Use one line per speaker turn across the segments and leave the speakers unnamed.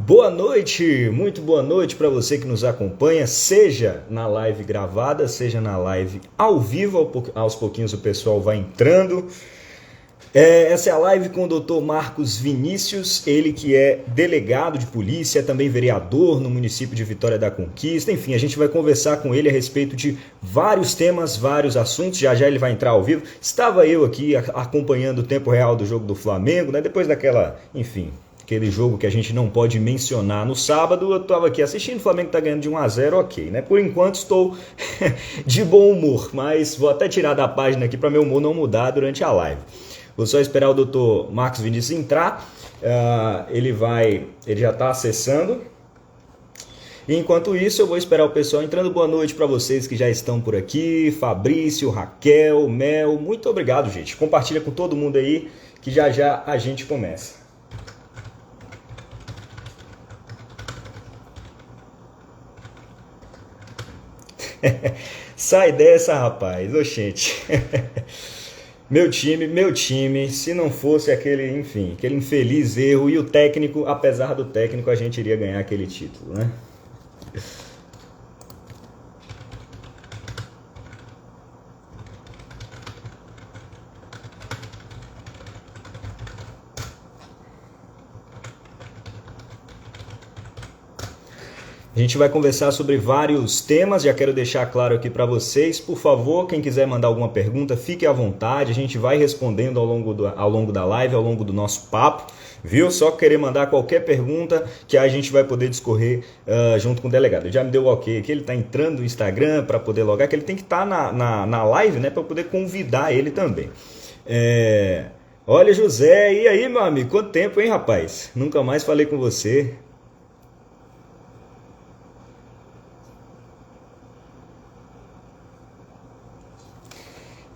Boa noite, muito boa noite para você que nos acompanha, seja na live gravada, seja na live ao vivo, aos pouquinhos o pessoal vai entrando. Essa é a live com o Dr. Marcos Vinícius, ele que é delegado de polícia, também vereador no município de Vitória da Conquista. Enfim, a gente vai conversar com ele a respeito de vários temas, vários assuntos. Já já ele vai entrar ao vivo. Estava eu aqui acompanhando o tempo real do jogo do Flamengo, né? Depois daquela, enfim, aquele jogo que a gente não pode mencionar no sábado, eu estava aqui assistindo, o Flamengo está ganhando de 1-0, ok, né? Por enquanto estou de bom humor, mas vou até tirar da página aqui para meu humor não mudar durante a live. Vou só esperar o Dr. Marcos Vinícius entrar, ele já está acessando. E enquanto isso, eu vou esperar o pessoal entrando. Boa noite para vocês que já estão por aqui, Fabrício, Raquel, Mel, muito obrigado, gente. Compartilha com todo mundo aí, que já já a gente começa. Sai dessa, rapaz, oxente. Meu time, se não fosse aquele infeliz erro e o técnico, apesar do técnico, a gente iria ganhar aquele título, né? A gente vai conversar sobre vários temas, já quero deixar claro aqui para vocês, por favor, quem quiser mandar alguma pergunta, fique à vontade, a gente vai respondendo ao longo da live, ao longo do nosso papo, viu? Só querer mandar qualquer pergunta que a gente vai poder discorrer junto com o delegado. Ele já me deu o ok aqui, ele está entrando no Instagram para poder logar, que ele tem que estar na live, né, para poder convidar ele também. Olha, José, e aí, meu amigo, quanto tempo, hein, rapaz? Nunca mais falei com você.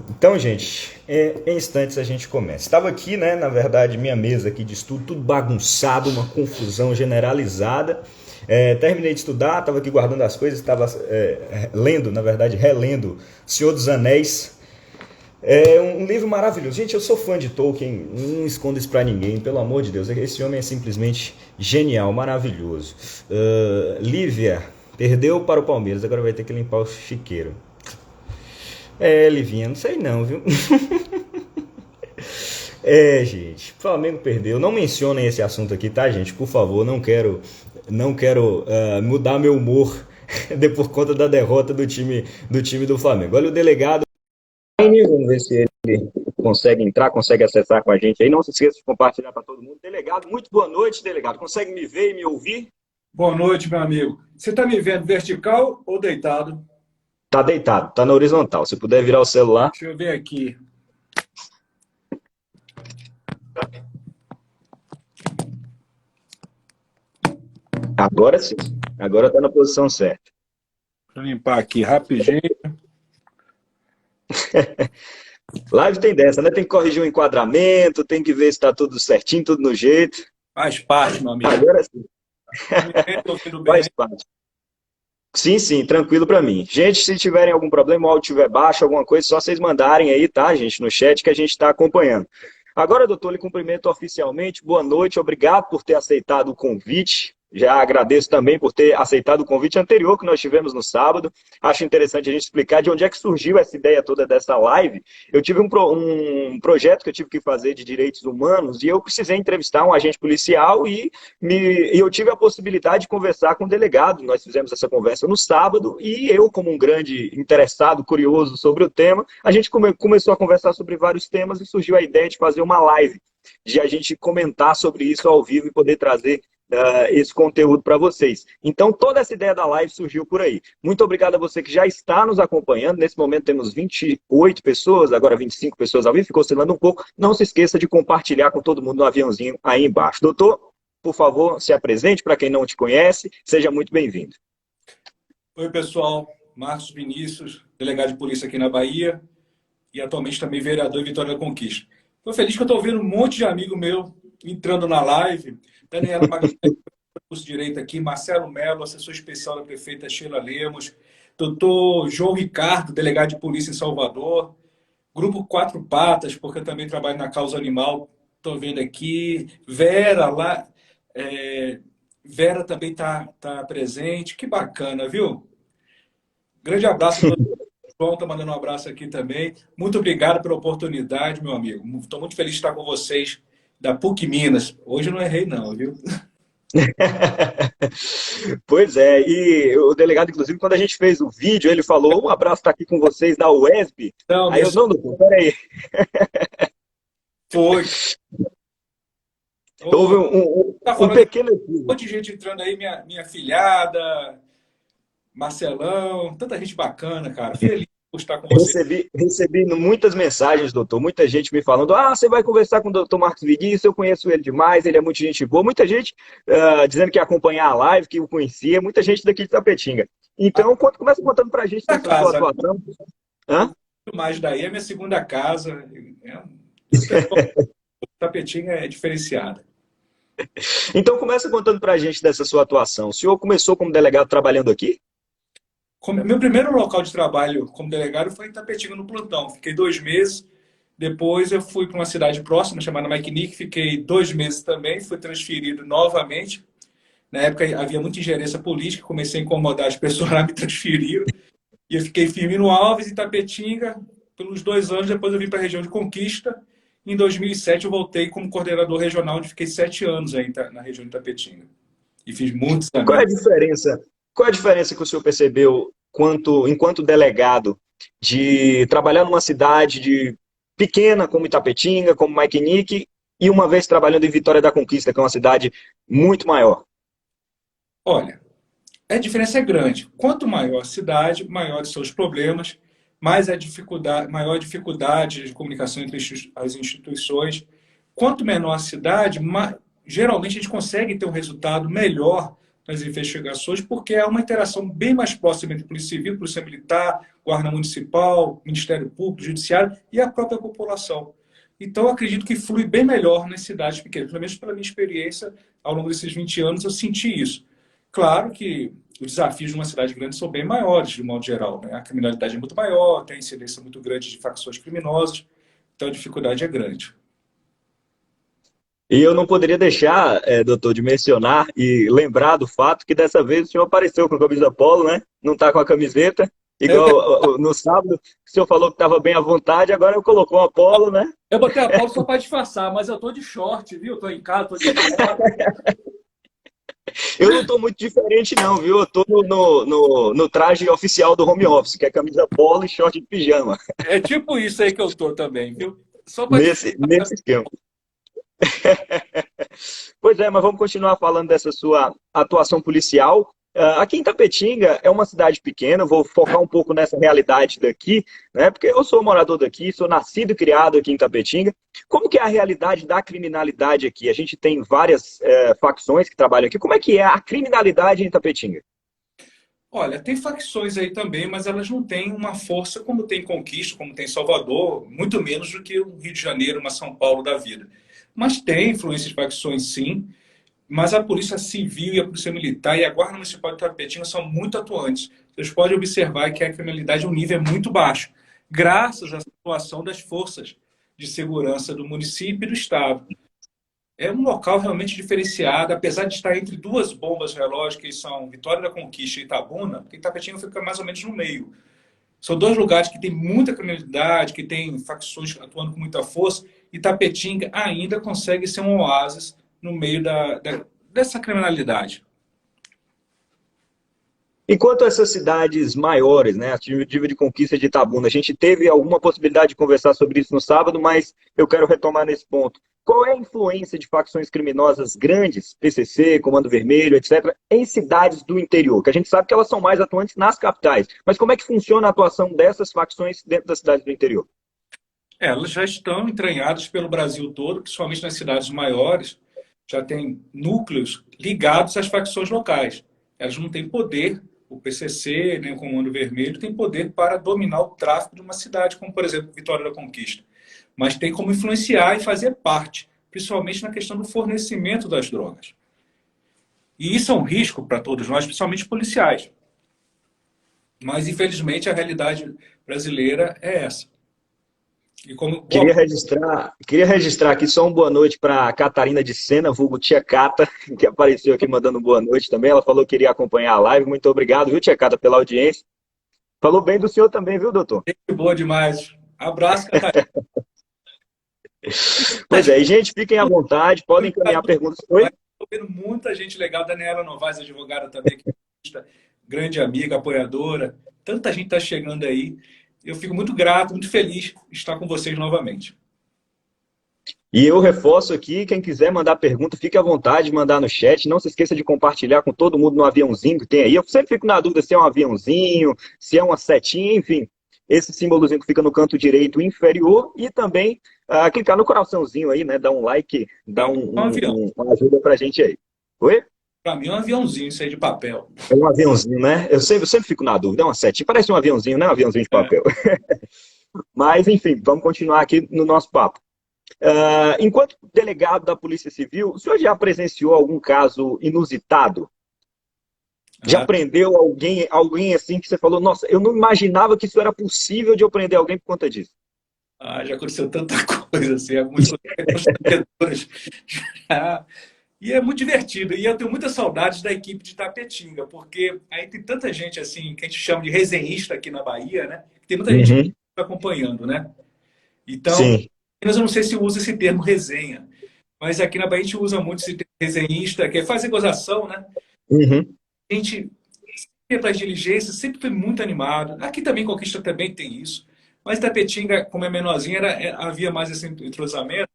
Então, gente, em instantes a gente começa. Estava aqui, né, na verdade, minha mesa aqui de estudo, tudo bagunçado, uma confusão generalizada. Terminei de estudar, estava aqui guardando as coisas, estava lendo, na verdade, relendo Senhor dos Anéis. É um livro maravilhoso. Gente, eu sou fã de Tolkien, não escondo isso pra ninguém, pelo amor de Deus. Esse homem é simplesmente genial, maravilhoso. Lívia, perdeu para o Palmeiras, agora vai ter que limpar o chiqueiro. Livinha, não sei não, viu? Gente, o Flamengo perdeu. Não mencionem esse assunto aqui, tá, gente? Por favor, não quero mudar meu humor por conta da derrota do time do Flamengo. Olha o delegado. Vamos ver se ele consegue entrar, consegue acessar com a gente aí. Não se esqueça de compartilhar para todo mundo. Delegado, muito boa noite, delegado. Consegue me ver e me ouvir?
Boa noite, meu amigo. Você está me vendo vertical ou deitado?
Tá deitado, tá na horizontal. Se puder virar o celular.
Deixa eu ver aqui.
Agora sim. Agora tá na posição certa.
Vou limpar aqui rapidinho.
Live tem dessa, né? Tem que corrigir o enquadramento, tem que ver se tá tudo certinho, tudo no jeito.
Faz parte, meu amigo.
Agora sim.
Ouvindo bem?
Faz parte. Sim, tranquilo pra mim. Gente, se tiverem algum problema, o áudio estiver baixo, alguma coisa, só vocês mandarem aí, tá, gente, no chat que a gente tá acompanhando. Agora, doutor, lhe cumprimento oficialmente. Boa noite, obrigado por ter aceitado o convite. Já agradeço também por ter aceitado o convite anterior que nós tivemos no sábado. Acho interessante a gente explicar de onde é que surgiu essa ideia toda dessa live. Eu tive um projeto que eu tive que fazer de direitos humanos e eu precisei entrevistar um agente policial e eu tive a possibilidade de conversar com o delegado. Nós fizemos essa conversa no sábado e eu, como um grande interessado, curioso sobre o tema, a gente começou a conversar sobre vários temas e surgiu a ideia de fazer uma live, de a gente comentar sobre isso ao vivo e poder trazer esse conteúdo para vocês. Então, toda essa ideia da live surgiu por aí. Muito obrigado a você que já está nos acompanhando. Nesse momento temos 28 pessoas, agora 25 pessoas ao vivo, ficou oscilando um pouco. Não se esqueça de compartilhar com todo mundo no aviãozinho aí embaixo. Doutor, por favor, se apresente para quem não te conhece. Seja muito bem-vindo.
Oi, pessoal. Marcos Vinícius, delegado de polícia aqui na Bahia e atualmente também vereador em Vitória da Conquista. Estou feliz que eu estou vendo um monte de amigo meu entrando na live. Daniela Magalhães, curso de Direito aqui, Marcelo Melo, assessor especial da prefeita Sheila Lemos, doutor João Ricardo, delegado de polícia em Salvador, Grupo Quatro Patas, porque eu também trabalho na causa animal, estou vendo aqui, Vera, lá, Vera também tá presente. Que bacana, viu? Grande abraço, doutor João, tá mandando um abraço aqui também. Muito obrigado pela oportunidade, meu amigo. Estou muito feliz de estar com vocês da PUC Minas. Hoje eu não errei, não, viu?
Pois é, e o delegado, inclusive, quando a gente fez o vídeo, ele falou: um abraço, está aqui com vocês da UESP.
Não,
Aí eu,
nesse
não, doutor, peraí.
foi.
Houve
Ô, tá
um
falando,
pequeno
um
equívoco.
monte de gente entrando aí, minha filhada, Marcelão, tanta gente bacana, cara. Feliz por estar com você.
Recebi muitas mensagens, doutor, muita gente me falando: ah, você vai conversar com o doutor Marcos Vinícius, eu conheço ele demais, ele é muito gente boa. Muita gente dizendo que ia acompanhar a live, que o conhecia, muita gente daqui de Tapetinga. Então, começa contando pra gente
A
dessa sua
casa,
atuação.
eu
Hã?
gosto mais daí, é minha segunda casa. O pessoal do Tapetinga é diferenciado.
Então, começa contando pra gente dessa sua atuação. O senhor começou como delegado trabalhando aqui?
Meu primeiro local de trabalho como delegado foi em Tapetinga, no plantão. Fiquei 2 meses. Depois eu fui para uma cidade próxima, chamada Maikinique. Fiquei 2 meses também. Fui transferido novamente. Na época havia muita ingerência política. Comecei a incomodar as pessoas lá, me transferiram. E eu fiquei firme no Alves, em Tapetinga, pelos 2 anos. Depois eu vim para a região de Conquista. Em 2007 eu voltei como coordenador regional, onde fiquei 7 anos aí na região de Tapetinga. E fiz muitos
E qual é a
amigos.
diferença? Qual é a diferença que o senhor percebeu enquanto delegado de trabalhar numa cidade pequena como Itapetinga, como Maikinique, e uma vez trabalhando em Vitória da Conquista, que é uma cidade muito maior?
Olha, a diferença é grande. Quanto maior a cidade, maiores são os problemas, mais a dificuldade, maior a dificuldade de comunicação entre as instituições. Quanto menor a cidade, geralmente a gente consegue ter um resultado melhor nas investigações, porque há uma interação bem mais próxima entre Polícia Civil, Polícia Militar, Guarda Municipal, Ministério Público, Judiciário e a própria população. Então, eu acredito que flui bem melhor nas cidades pequenas. Pelo menos pela minha experiência, ao longo desses 20 anos, eu senti isso. Claro que os desafios de uma cidade grande são bem maiores, de modo geral, né? A criminalidade é muito maior, tem incidência muito grande de facções criminosas, então a dificuldade é grande.
E eu não poderia deixar, doutor, de mencionar e lembrar do fato que dessa vez o senhor apareceu com a camisa polo, né? Não está com a camiseta.
Eu,
Igual no sábado, o senhor falou que estava bem à vontade, agora colocou uma polo, né?
eu botei a pauta só para disfarçar, mas eu tô de short, viu? Tô em casa, tô de short.
Eu não estou muito diferente, não, viu? Eu estou no traje oficial do home office, que é camisa polo e short de pijama.
É tipo isso aí que eu tô também, viu? Só para
Nesse esquema. Pois é, mas vamos continuar falando dessa sua atuação policial. Aqui em Tapetinga é uma cidade pequena, eu vou focar um pouco nessa realidade daqui, né? Porque eu sou morador daqui, sou nascido e criado aqui em Tapetinga. Como que é a realidade da criminalidade aqui? A gente tem várias facções que trabalham aqui. Como é que é a criminalidade em Tapetinga?
Olha, tem facções aí também, mas elas não têm uma força como tem Conquista, como tem Salvador, muito menos do que o Rio de Janeiro, uma São Paulo da vida. Mas tem influência de facções, sim. Mas a Polícia Civil e a Polícia Militar e a Guarda Municipal de Tapetinga são muito atuantes. Vocês podem observar que a criminalidade, o nível é muito baixo, graças à atuação das forças de segurança do município e do Estado. É um local realmente diferenciado, apesar de estar entre duas bombas relógio, que são Vitória da Conquista e Itabuna, porque Itapetinga fica mais ou menos no meio. São dois lugares que tem muita criminalidade, que tem facções atuando com muita força, e Tapetinga ainda consegue ser um oásis no meio dessa criminalidade.
Enquanto essas cidades maiores, né, a Tive de Conquista de Itabuna, a gente teve alguma possibilidade de conversar sobre isso no sábado, mas eu quero retomar nesse ponto. Qual é a influência de facções criminosas grandes, PCC, Comando Vermelho, etc., em cidades do interior? Que a gente sabe que elas são mais atuantes nas capitais. Mas como é que funciona a atuação dessas facções dentro das cidades do interior?
Elas já estão entranhadas pelo Brasil todo, principalmente nas cidades maiores, já tem núcleos ligados às facções locais. Elas não têm poder, o PCC, nem o Comando Vermelho, tem poder para dominar o tráfico de uma cidade, como, por exemplo, Vitória da Conquista. Mas tem como influenciar e fazer parte, principalmente na questão do fornecimento das drogas. E isso é um risco para todos nós, principalmente policiais. Mas, infelizmente, a realidade brasileira é essa. E como
Queria
boa,
registrar, queria registrar aqui só um boa noite para a Catarina de Sena, vulgo Tia Cata, que apareceu aqui mandando boa noite também. Ela falou que iria acompanhar a live. Muito obrigado, viu, Tia Cata, pela audiência. Falou bem do senhor também, viu, doutor?
gente boa demais. Abraço, Catarina.
Pois é, e gente, fiquem à vontade, podem encaminhar perguntas. Oi?
Estou vendo muita gente legal. Daniela Novaes, advogada também, que é grande amiga, apoiadora. Tanta gente está chegando aí. Eu fico muito grato, muito feliz de estar com vocês novamente.
E eu reforço aqui, quem quiser mandar pergunta, fique à vontade de mandar no chat. Não se esqueça de compartilhar com todo mundo no aviãozinho que tem aí. Eu sempre fico na dúvida se é um aviãozinho, se é uma setinha, enfim. Esse símbolozinho que fica no canto direito inferior e também clicar no coraçãozinho aí, né? Dar um like, dar
Para mim, é um avião.
uma ajuda pra gente aí. Oi?
Para mim, é um aviãozinho, isso aí de papel.
É um aviãozinho, né? Eu sempre fico na dúvida. É uma setinha, parece um aviãozinho, né? Um aviãozinho de
É.
papel. Mas, enfim, vamos continuar aqui no nosso papo. Enquanto delegado da Polícia Civil, o senhor já presenciou algum caso inusitado? Já
Ah,
prendeu alguém assim que você falou, nossa, eu não imaginava que isso era possível de eu prender alguém por conta disso?
já aconteceu tanta coisa, assim, algumas coisas constrangedoras. Já. E é muito divertido. E eu tenho muitas saudades da equipe de Tapetinga, porque aí tem tanta gente assim, que a gente chama de resenhista aqui na Bahia, né? Tem muita gente
Uhum,
acompanhando, né? Então,
sim.
mas eu não sei se usa esse termo resenha, mas aqui na Bahia a gente usa muito esse termo resenhista, que é fazer gozação, né?
Uhum,
A gente, para as diligências, sempre foi muito animado. Aqui também, Conquista também tem isso. Mas Tapetinga, como é menorzinha, havia mais esse entrosamento.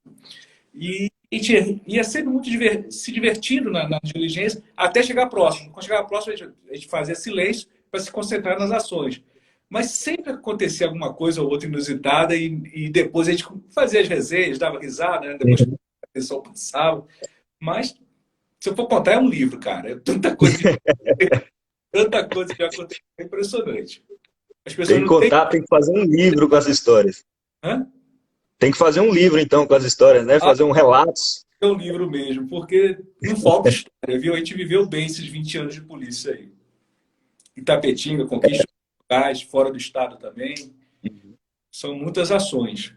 E a gente ia sempre muito se divertindo na diligência até chegar próximo. Quando chegar próximo, a gente fazia silêncio para se concentrar nas ações. Mas sempre acontecia alguma coisa ou outra inusitada e depois a gente fazia as resenhas, dava risada, né? Depois
uhum.
a pessoa passava. Mas, se eu for contar, é um livro, cara. É tanta coisa que já aconteceu. É impressionante. As pessoas
Tem que
não têm...
contar, tem que fazer um livro com as histórias.
Hã?
Tem que fazer um livro, então, com as histórias, né?
Ah,
Fazer um relatos.
é um livro mesmo, porque não falta história, viu? A gente viveu bem esses 20 anos de polícia aí. Itapetinga, Conquista locais, fora do estado também. São muitas ações.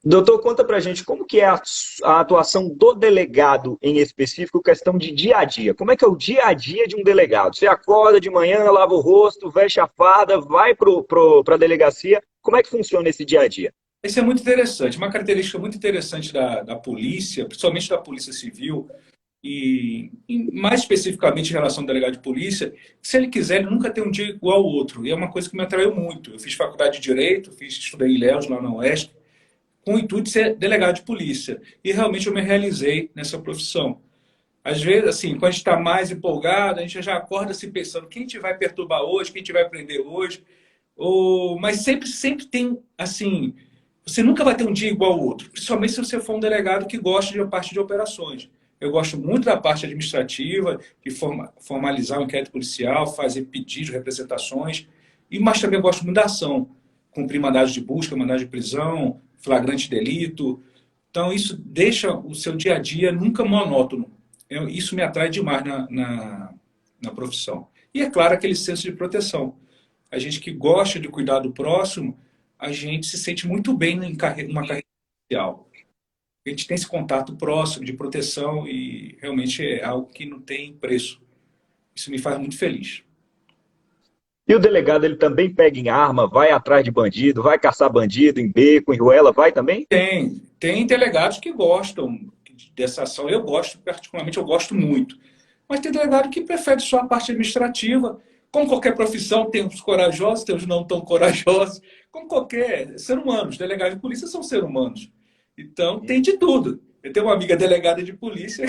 Doutor, conta pra gente como que é a atuação do delegado em específico, questão de dia a dia. Como é que é o dia a dia de um delegado? Você acorda de manhã, lava o rosto, veste a farda, vai para a delegacia. Como é que funciona esse dia a dia?
Isso é muito interessante. Uma característica muito interessante da polícia, principalmente da polícia civil, e mais especificamente em relação ao delegado de polícia, se ele quiser, ele nunca tem um dia igual ao outro. E é uma coisa que me atraiu muito. Eu fiz faculdade de Direito, estudei em Ilhéus, lá na Oeste, com o intuito de ser delegado de polícia. E realmente eu me realizei nessa profissão. Às vezes, assim, quando a gente está mais empolgado, a gente já acorda se pensando quem te vai perturbar hoje, quem te vai prender hoje. Mas sempre tem, assim, você nunca vai ter um dia igual ao outro, principalmente se você for um delegado que gosta de parte de operações. Eu gosto muito da parte administrativa, de formalizar o inquérito policial, fazer pedidos, representações, mas também gosto muito da ação, cumprir mandados de busca, mandados de prisão, flagrante delito. Então, isso deixa o seu dia a dia nunca monótono. Isso me atrai demais na profissão. E, é claro, aquele senso de proteção. A gente que gosta de cuidar do próximo, a gente se sente muito bem numa carreira social. A gente tem esse contato próximo de proteção e realmente é algo que não tem preço. Isso me faz muito feliz.
E o delegado, ele também pega em arma, vai atrás de bandido, vai caçar bandido em beco, em ruela, vai também?
Tem delegados que gostam dessa ação. Eu gosto, particularmente, eu gosto muito. Mas tem delegado que prefere só a parte administrativa. Como qualquer profissão, tem os corajosos, tem os não tão corajosos. Como qualquer ser humano. Os delegados de polícia são seres humanos. Então, tem de tudo. Eu tenho uma amiga delegada de polícia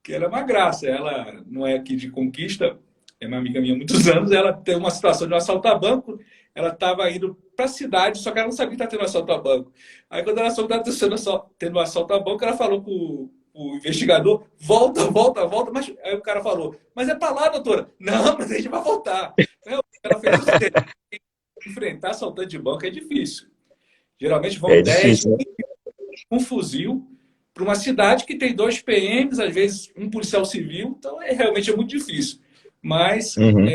que ela é uma graça. Ela não é aqui de Conquista, é uma amiga minha há muitos anos. Ela tem uma situação de um assalto a banco. Ela estava indo para a cidade, só que ela não sabia que estava tendo um assalto a banco. Aí, quando ela soube que estava tendo um assalto a banco, ela falou para o investigador: volta, volta, volta. Mas aí o cara falou: mas é para lá, doutora. Não, mas a gente vai voltar. Ela fez o certo. Enfrentar assaltante de banco é difícil. Geralmente vão
É
10
difícil, né?
com um fuzil para uma cidade que tem dois PMs, às vezes um policial civil, então realmente é muito difícil. Mas
Uhum,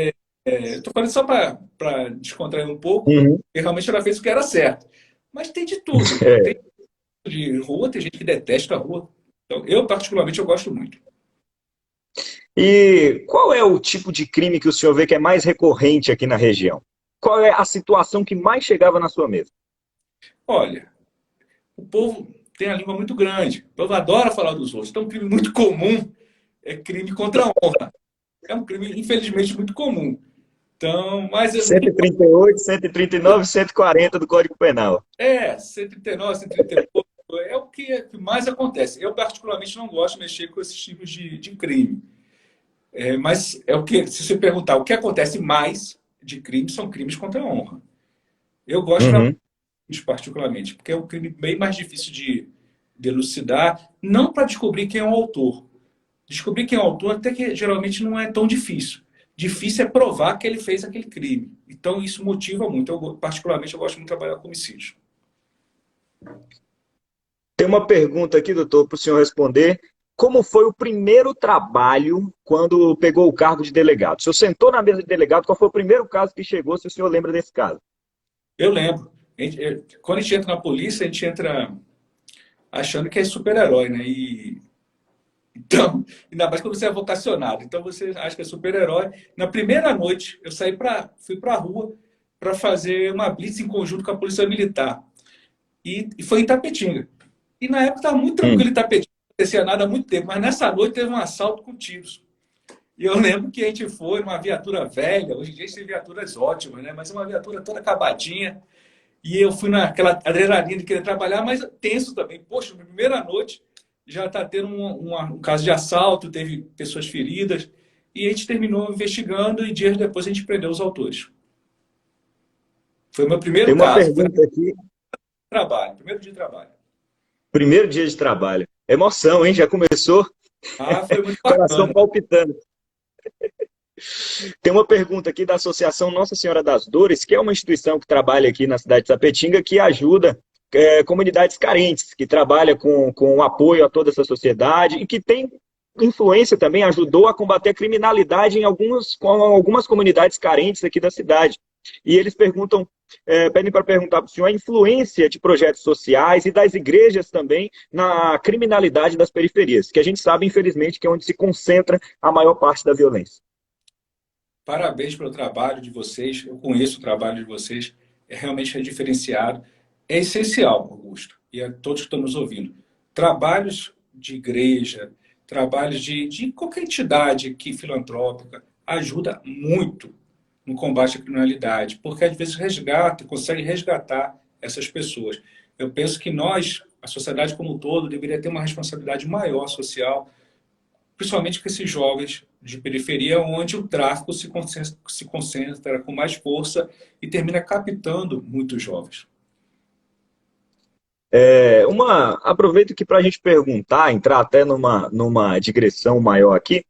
estou falando só para descontrair um pouco,
uhum.
e realmente ela fez o que era certo. Mas tem de tudo. Tem de rua, tem gente que detesta a rua. Então, eu, particularmente, eu gosto muito.
E qual é o tipo de crime que o senhor vê que é mais recorrente aqui na região? Qual é a situação que mais chegava na sua mesa?
Olha, o povo tem a língua muito grande. O povo adora falar dos outros. Então, um crime muito comum é crime contra a honra. É um crime, infelizmente, muito comum. Então, mas é muito.
138, 139, 140 do Código Penal.
139, 138 é o que mais acontece. Eu, particularmente, não gosto de mexer com esses tipos de crime. Mas é o que, se você perguntar o que acontece mais de crime, são crimes contra a honra. Eu gosto de trabalhar
Uhum.
com isso particularmente, porque é um crime bem mais difícil de elucidar, não para descobrir quem é o autor. Descobrir quem é o autor até que geralmente não é tão difícil. Difícil é provar que ele fez aquele crime. Então isso motiva muito. Eu, particularmente, eu gosto muito de trabalhar com homicídios.
Tem uma pergunta aqui, doutor, para o senhor responder. Como foi o primeiro trabalho quando pegou o cargo de delegado? O senhor sentou na mesa de delegado, qual foi o primeiro caso que chegou, se o senhor lembra desse caso?
Eu lembro. Quando a gente entra na polícia, a gente entra achando que é super-herói, né? Então, ainda mais quando você é vocacionado. Então você acha que é super-herói. Na primeira noite, eu fui para a rua para fazer uma blitz em conjunto com a Polícia Militar. E foi em Itapetinga. E na época estava muito tranquilo
Hum.
em Itapetinga, não acontecia nada há muito tempo. Mas nessa noite teve um assalto com tiros. E eu lembro que a gente foi numa viatura velha. Hoje em dia a gente tem viaturas ótimas, né? Mas uma viatura toda acabadinha. E eu fui naquela adrenalina de querer trabalhar, mas tenso também. Poxa, na primeira noite já está tendo um caso de assalto, teve pessoas feridas. E a gente terminou investigando e dias depois a gente prendeu os autores. Foi o meu
Tem
primeiro
uma
caso, foi no
pergunta aqui.
trabalho, primeiro dia de trabalho.
Primeiro dia de trabalho. Emoção, hein? Já começou?
Ah, foi muito
Coração
bacana.
palpitando. Tem uma pergunta aqui da Associação Nossa Senhora das Dores, que é uma instituição que trabalha aqui na cidade de Tapetinga, que ajuda comunidades carentes, que trabalha com apoio a toda essa sociedade e que tem influência também, ajudou a combater a criminalidade com algumas comunidades carentes aqui da cidade. E eles pedem para perguntar para o senhor a influência de projetos sociais e das igrejas também na criminalidade das periferias, que a gente sabe, infelizmente, que é onde se concentra a maior parte da violência.
Parabéns pelo trabalho de vocês. Eu conheço o trabalho de vocês. Realmente é diferenciado. É essencial, Augusto, e a todos que estão nos ouvindo. Trabalhos de igreja, trabalhos de qualquer entidade que filantrópica ajuda muito no combate à criminalidade, porque às vezes consegue resgatar essas pessoas. Eu penso que nós, a sociedade como um todo, deveria ter uma responsabilidade maior social, principalmente com esses jovens de periferia, onde o tráfico se concentra com mais força e termina captando muitos jovens.
Aproveito aqui para a gente perguntar, entrar até numa digressão maior aqui.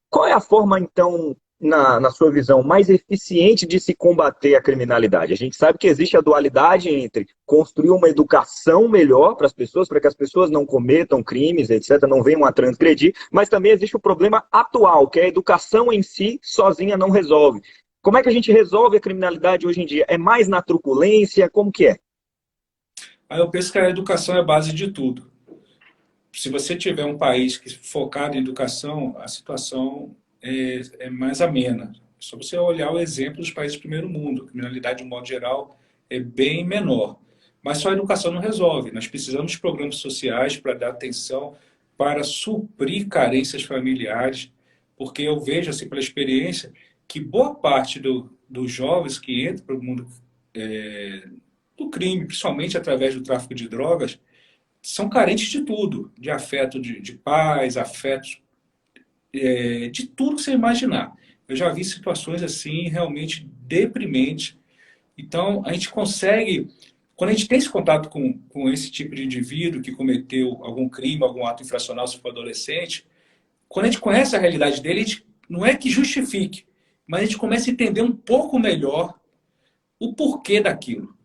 Qual é a forma, então, na sua visão, mais eficiente de se combater a criminalidade? A gente sabe que existe a dualidade entre construir uma educação melhor para as pessoas, para que as pessoas não cometam crimes, etc., não venham a transgredir, mas também existe o problema atual, que é a educação em si sozinha não resolve. Como é que a gente resolve a criminalidade hoje em dia? É mais na truculência? Como que é?
Aí eu penso que a educação é a base de tudo. Se você tiver um país que focado em educação, a situação é mais amena. É só você olhar o exemplo dos países do primeiro mundo. A criminalidade, de um modo geral, é bem menor. Mas só a educação não resolve. Nós precisamos de programas sociais para dar atenção, para suprir carências familiares, porque eu vejo, assim, pela experiência, que boa parte dos jovens que entram para o mundo do crime, principalmente através do tráfico de drogas, são carentes de tudo, de afeto de pais, afetos, de tudo que você imaginar. Eu já vi situações assim realmente deprimentes. Então, a gente consegue, quando a gente tem esse contato com esse tipo de indivíduo que cometeu algum crime, algum ato infracional, se for adolescente, quando a gente conhece a realidade dele, a gente, não é que justifique, mas a gente começa a entender um pouco melhor o porquê daquilo.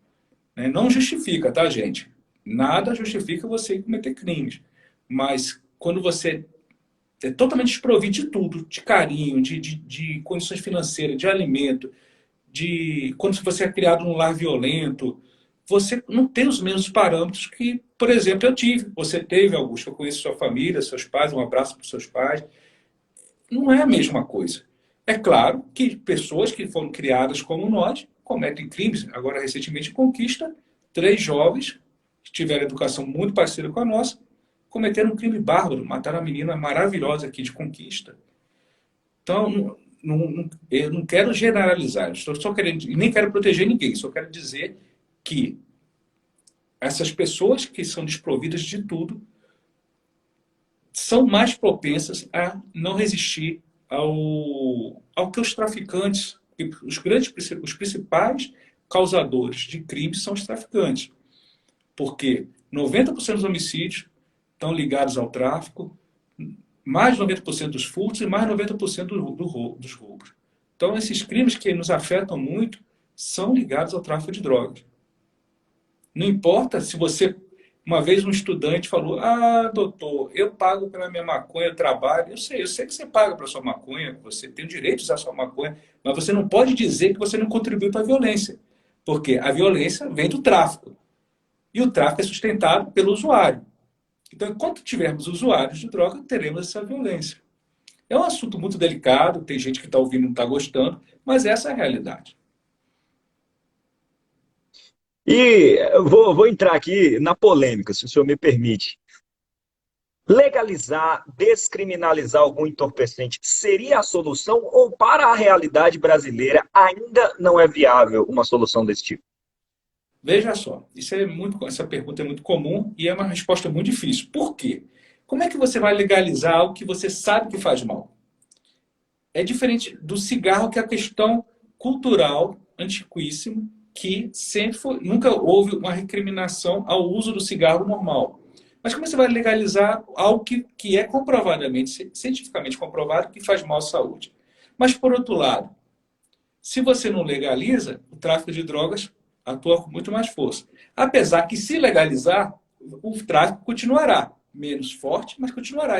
Né? Não justifica, tá, gente? Nada justifica você cometer crimes. Mas quando você é totalmente desprovido de tudo, de carinho, de condições financeiras, de alimento, quando você é criado num lar violento, você não tem os mesmos parâmetros que, por exemplo, eu tive. Você teve, Augusto, eu conheço sua família, seus pais, um abraço para os seus pais. Não é a mesma coisa. É claro que pessoas que foram criadas como nós cometem crimes. Agora, recentemente, em Conquista, 3 jovens que tiveram educação muito parecida com a nossa, cometeram um crime bárbaro, mataram uma menina maravilhosa aqui de Conquista. Então, eu não quero generalizar, eu estou só querendo, e nem quero proteger ninguém, só quero dizer que essas pessoas que são desprovidas de tudo são mais propensas a não resistir ao que os traficantes, os principais causadores de crimes são os traficantes. Porque 90% dos homicídios estão ligados ao tráfico, mais de 90% dos furtos e mais de 90% dos roubos. Então, esses crimes que nos afetam muito são ligados ao tráfico de drogas. Não importa se você... Uma vez um estudante falou, doutor, eu pago pela minha maconha, eu trabalho. Eu sei que você paga pela sua maconha, você tem o direito de usar a sua maconha, mas você não pode dizer que você não contribui para a violência. Porque a violência vem do tráfico. E o tráfico é sustentado pelo usuário. Então, enquanto tivermos usuários de droga, teremos essa violência. É um assunto muito delicado, tem gente que está ouvindo e não está gostando, mas essa é a realidade.
E eu vou entrar aqui na polêmica, se o senhor me permite. Legalizar, descriminalizar algum entorpecente seria a solução ou para a realidade brasileira ainda não é viável uma solução desse tipo?
Veja só, essa pergunta é muito comum e é uma resposta muito difícil. Por quê? Como é que você vai legalizar algo que você sabe que faz mal? É diferente do cigarro, que é a questão cultural antiquíssima, que sempre nunca houve uma recriminação ao uso do cigarro normal. Mas como você vai legalizar algo que é comprovadamente, cientificamente comprovado, que faz mal à saúde? Mas, por outro lado, se você não legaliza, o tráfico de drogas atua com muito mais força. Apesar que, se legalizar, o tráfico continuará. Menos forte, mas continuará.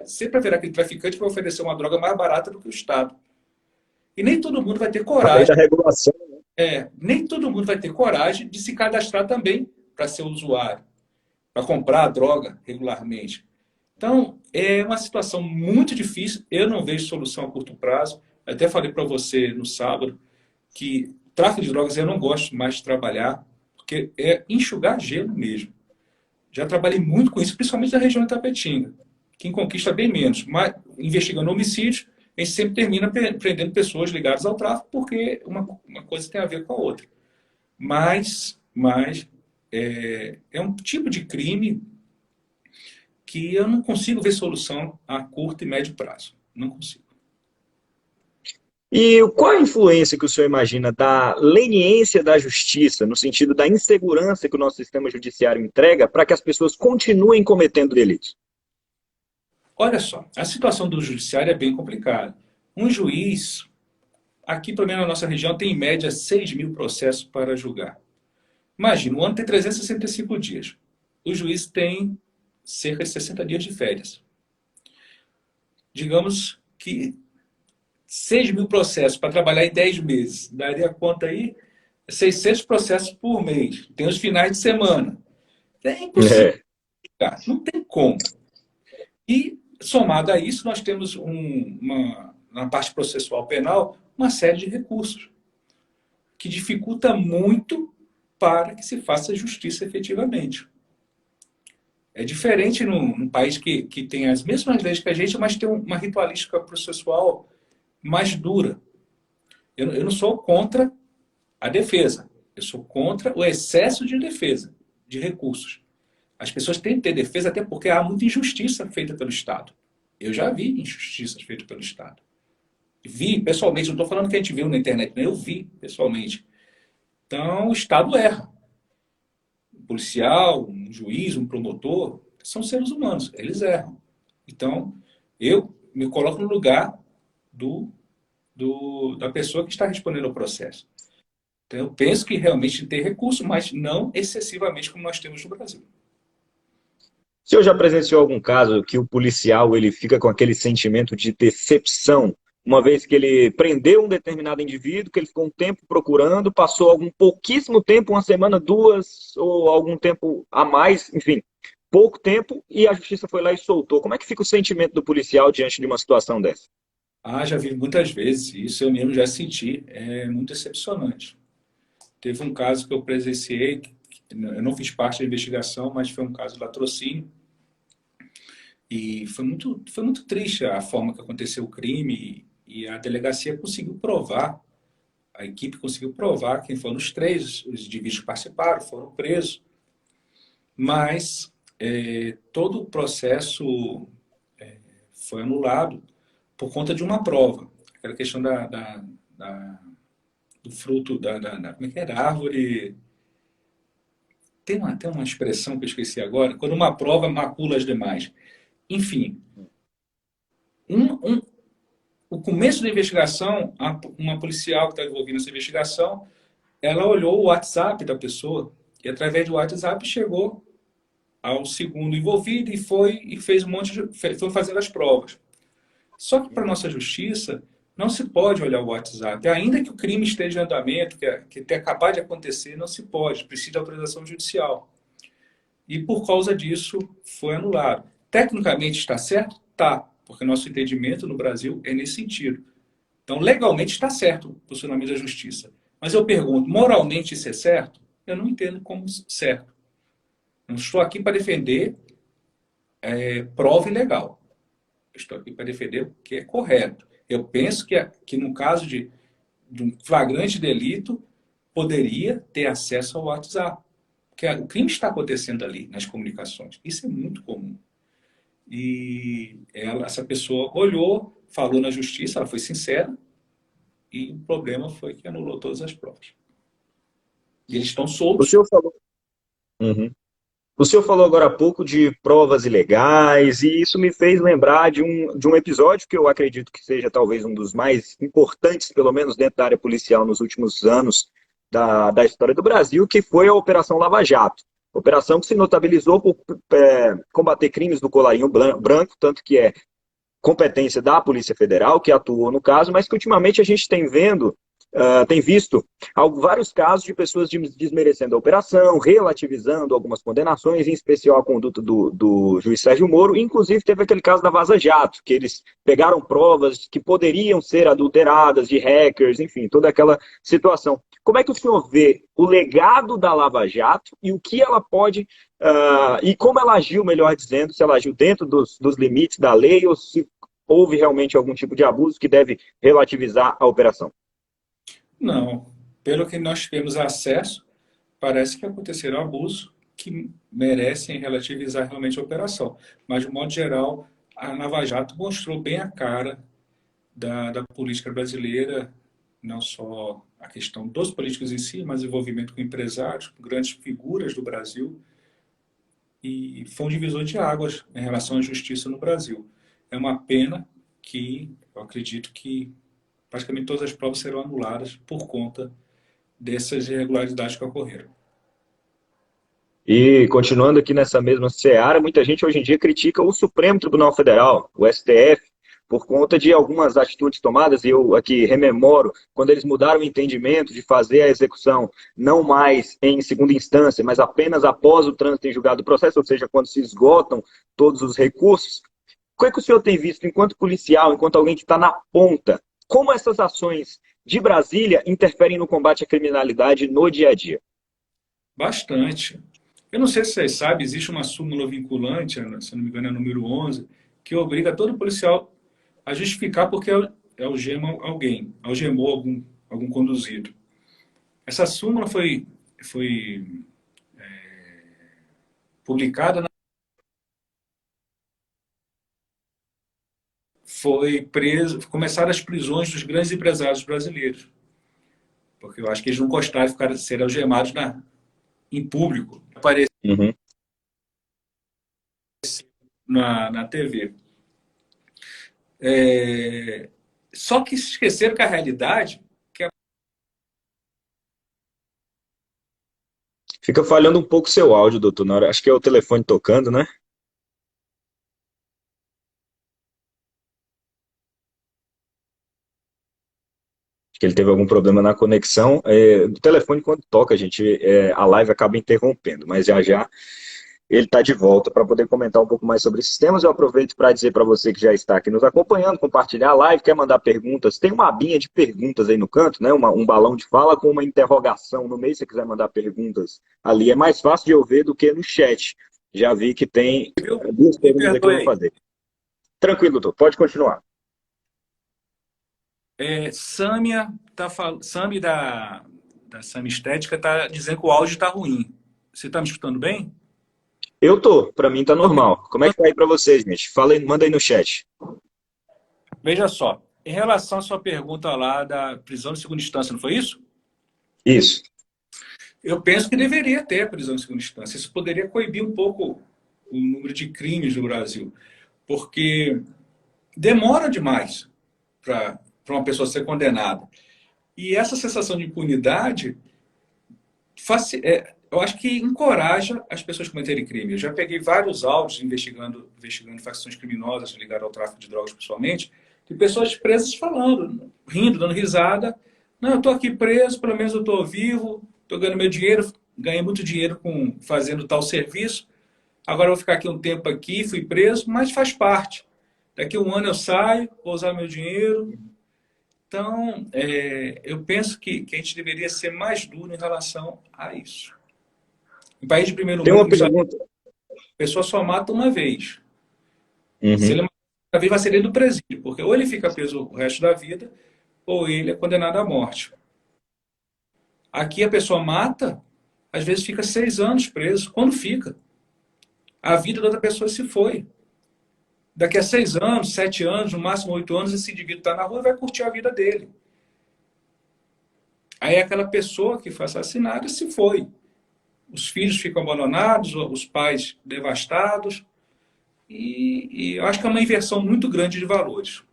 Sempre haverá aquele traficante que vai oferecer uma droga mais barata do que o Estado. E nem todo mundo vai ter
A lei
coragem.
da regulação.
Nem todo mundo vai ter coragem de se cadastrar também para ser usuário, para comprar a droga regularmente. Então, é uma situação muito difícil. Eu não vejo solução a curto prazo. Eu até falei para você no sábado que tráfico de drogas eu não gosto mais de trabalhar, porque é enxugar gelo mesmo. Já trabalhei muito com isso, principalmente na região de Tapetinga, que em Conquista bem menos. Mas, investigando homicídios, a gente sempre termina prendendo pessoas ligadas ao tráfico, porque uma coisa tem a ver com a outra. Mas é um tipo de crime que eu não consigo ver solução a curto e médio prazo. Não consigo.
E qual a influência que o senhor imagina da leniência da justiça, no sentido da insegurança que o nosso sistema judiciário entrega para que as pessoas continuem cometendo delitos?
Olha só, a situação do judiciário é bem complicada. Um juiz, aqui pelo menos na nossa região, tem em média 6.000 processos para julgar. Imagina, o ano tem 365 dias. O juiz tem cerca de 60 dias de férias. Digamos que 6.000 processos para trabalhar em 10 meses. Daria conta aí 600 processos por mês. Tem os finais de semana. É impossível.
É.
Não tem como. E, somado a isso, nós temos na parte processual penal, uma série de recursos que dificulta muito para que se faça justiça efetivamente. É diferente num país que tem as mesmas leis que a gente, mas tem uma ritualística processual mais dura. Eu não sou contra a defesa. Eu sou contra o excesso de defesa, de recursos. As pessoas têm que ter defesa até porque há muita injustiça feita pelo Estado. Eu já vi injustiças feitas pelo Estado. Vi pessoalmente, não estou falando que a gente viu na internet, eu vi pessoalmente. Então, o Estado erra. Um policial, um juiz, um promotor, são seres humanos, eles erram. Então, eu me coloco no lugar da pessoa que está respondendo ao processo. Então, eu penso que realmente tem recurso, mas não excessivamente como nós temos no Brasil.
O senhor já presenciou algum caso que o policial ele fica com aquele sentimento de decepção uma vez que ele prendeu um determinado indivíduo, que ele ficou um tempo procurando, passou algum pouquíssimo tempo, uma semana, duas, ou algum tempo a mais, enfim, pouco tempo, e a justiça foi lá e soltou. Como é que fica o sentimento do policial diante de uma situação dessa?
Ah, já vi muitas vezes, isso eu mesmo já senti, é muito decepcionante. Teve um caso que eu presenciei, eu não fiz parte da investigação, mas foi um caso de latrocínio, e foi muito triste a forma que aconteceu o crime, e a delegacia conseguiu provar, a equipe conseguiu provar quem foram os três, os indivíduos que participaram, foram presos, mas todo o processo foi anulado por conta de uma prova. Aquela questão do fruto, como é que era? Árvore. Tem uma expressão que eu esqueci agora, quando uma prova macula as demais. Enfim, um, um, o começo da investigação, uma policial que está envolvida nessa investigação, ela olhou o WhatsApp da pessoa e, através do WhatsApp, chegou ao segundo envolvido e fez um monte foi fazendo as provas. Só que, para a nossa justiça, não se pode olhar o WhatsApp. Ainda que o crime esteja em andamento, que tenha acabado de acontecer, não se pode. Precisa de autorização judicial. E, por causa disso, foi anulado. Tecnicamente está certo? Tá. Porque nosso entendimento no Brasil é nesse sentido. Então, legalmente está certo o funcionamento da justiça. Mas eu pergunto, moralmente isso é certo? Eu não entendo como certo. Não estou aqui para defender prova ilegal. Estou aqui para defender o que é correto. Eu penso que no caso de um flagrante delito, poderia ter acesso ao WhatsApp. Porque o crime está acontecendo ali, nas comunicações. Isso é muito comum. E essa pessoa olhou, falou na justiça, ela foi sincera, e o problema foi que anulou todas as provas. E eles estão
O
soltos.
senhor falou. Uhum. O senhor falou agora há pouco de provas ilegais, e isso me fez lembrar de um episódio que eu acredito que seja talvez um dos mais importantes, pelo menos dentro da área policial nos últimos anos da história do Brasil, que foi a Operação Lava Jato. Operação que se notabilizou por combater crimes do colarinho branco, tanto que é competência da Polícia Federal, que atuou no caso, mas que ultimamente a gente tem visto vários casos de pessoas desmerecendo a operação, relativizando algumas condenações, em especial a conduta do juiz Sérgio Moro. Inclusive, teve aquele caso da Vaza Jato, que eles pegaram provas que poderiam ser adulteradas de hackers, enfim, toda aquela situação. Como é que o senhor vê o legado da Lava Jato e o que ela pode, e como ela agiu, melhor dizendo, se ela agiu dentro dos limites da lei ou se houve realmente algum tipo de abuso que deve relativizar a operação?
Não. Pelo que nós tivemos acesso, parece que aconteceram abusos que merecem relativizar realmente a operação. Mas, de modo geral, a Lava Jato mostrou bem a cara da política brasileira, não só a questão dos políticos em si, mas envolvimento com empresários, com grandes figuras do Brasil, e foi um divisor de águas em relação à justiça no Brasil. É uma pena que eu acredito que praticamente todas as provas serão anuladas por conta dessas irregularidades que ocorreram.
E continuando aqui nessa mesma seara, muita gente hoje em dia critica o Supremo Tribunal Federal, o STF, por conta de algumas atitudes tomadas, e eu aqui rememoro, quando eles mudaram o entendimento de fazer a execução não mais em segunda instância, mas apenas após o trânsito em julgado do processo, ou seja, quando se esgotam todos os recursos. O que é que o senhor tem visto enquanto policial, enquanto alguém que está na ponta? Como essas ações de Brasília interferem no combate à criminalidade no dia a dia?
Bastante. Eu não sei se vocês sabem, existe uma súmula vinculante, se não me engano é número 11, que obriga todo policial a justificar porque algema alguém, algemou algum conduzido. Essa súmula foi publicada, foi preso, começaram as prisões dos grandes empresários brasileiros, porque eu acho que eles não gostaram de ser algemados em público, aparecer
Uhum.
na TV. Só que se esqueceram que a realidade
Fica falhando um pouco o seu áudio, doutor. Acho que é o telefone tocando, né? que ele teve algum problema na conexão. O telefone, quando toca, gente, a live acaba interrompendo, mas já já ele está de volta para poder comentar um pouco mais sobre esses temas. Eu aproveito para dizer para você que já está aqui nos acompanhando, compartilhar a live, quer mandar perguntas, tem uma abinha de perguntas aí no canto, né? Um balão de fala com uma interrogação no meio, se você quiser mandar perguntas ali. É mais fácil de eu ver do que no chat. Já vi que tem duas
Me
perguntas aqui que eu
perdoe
vou
aí.
fazer. Tranquilo, doutor, pode continuar.
Sâmia Sami da Sami Estética está dizendo que o áudio está ruim. Você está me escutando bem?
Eu tô, para mim tá
Então,
normal. Como é que tá aí para vocês, gente? Fala aí, manda aí no chat.
veja só. Em relação à sua pergunta lá da prisão de segunda instância, não foi isso?
Isso.
Eu penso que deveria ter prisão de segunda instância. Isso poderia coibir um pouco o número de crimes no Brasil. Porque demora demais para uma pessoa ser condenada. E essa sensação de impunidade eu acho que encoraja as pessoas a cometerem crime. Eu já peguei vários áudios investigando facções criminosas ligadas ao tráfico de drogas, principalmente, de pessoas presas falando, rindo, dando risada. Não, eu estou aqui preso, pelo menos eu estou vivo, estou ganhando meu dinheiro, ganhei muito dinheiro fazendo tal serviço. Agora eu vou ficar aqui um tempo aqui, fui preso, mas faz parte. Daqui a um ano eu saio, vou usar meu dinheiro. Então, eu penso que a gente deveria ser mais duro em relação a isso. Em país de primeiro
Tem
mundo,
uma
como a
pergunta.
pessoa só mata uma vez. Se
Uhum.
ele matar uma vez, vai ser dentro do presídio, porque ou ele fica preso o resto da vida, ou ele é condenado à morte. Aqui a pessoa mata, às vezes fica 6 anos preso. Quando fica? A vida da outra pessoa se foi. Daqui a 6 anos, 7 anos, no máximo 8 anos, esse indivíduo está na rua e vai curtir a vida dele. Aí aquela pessoa que foi assassinada se foi. Os filhos ficam abandonados, os pais devastados. E eu acho que é uma inversão muito grande de valores.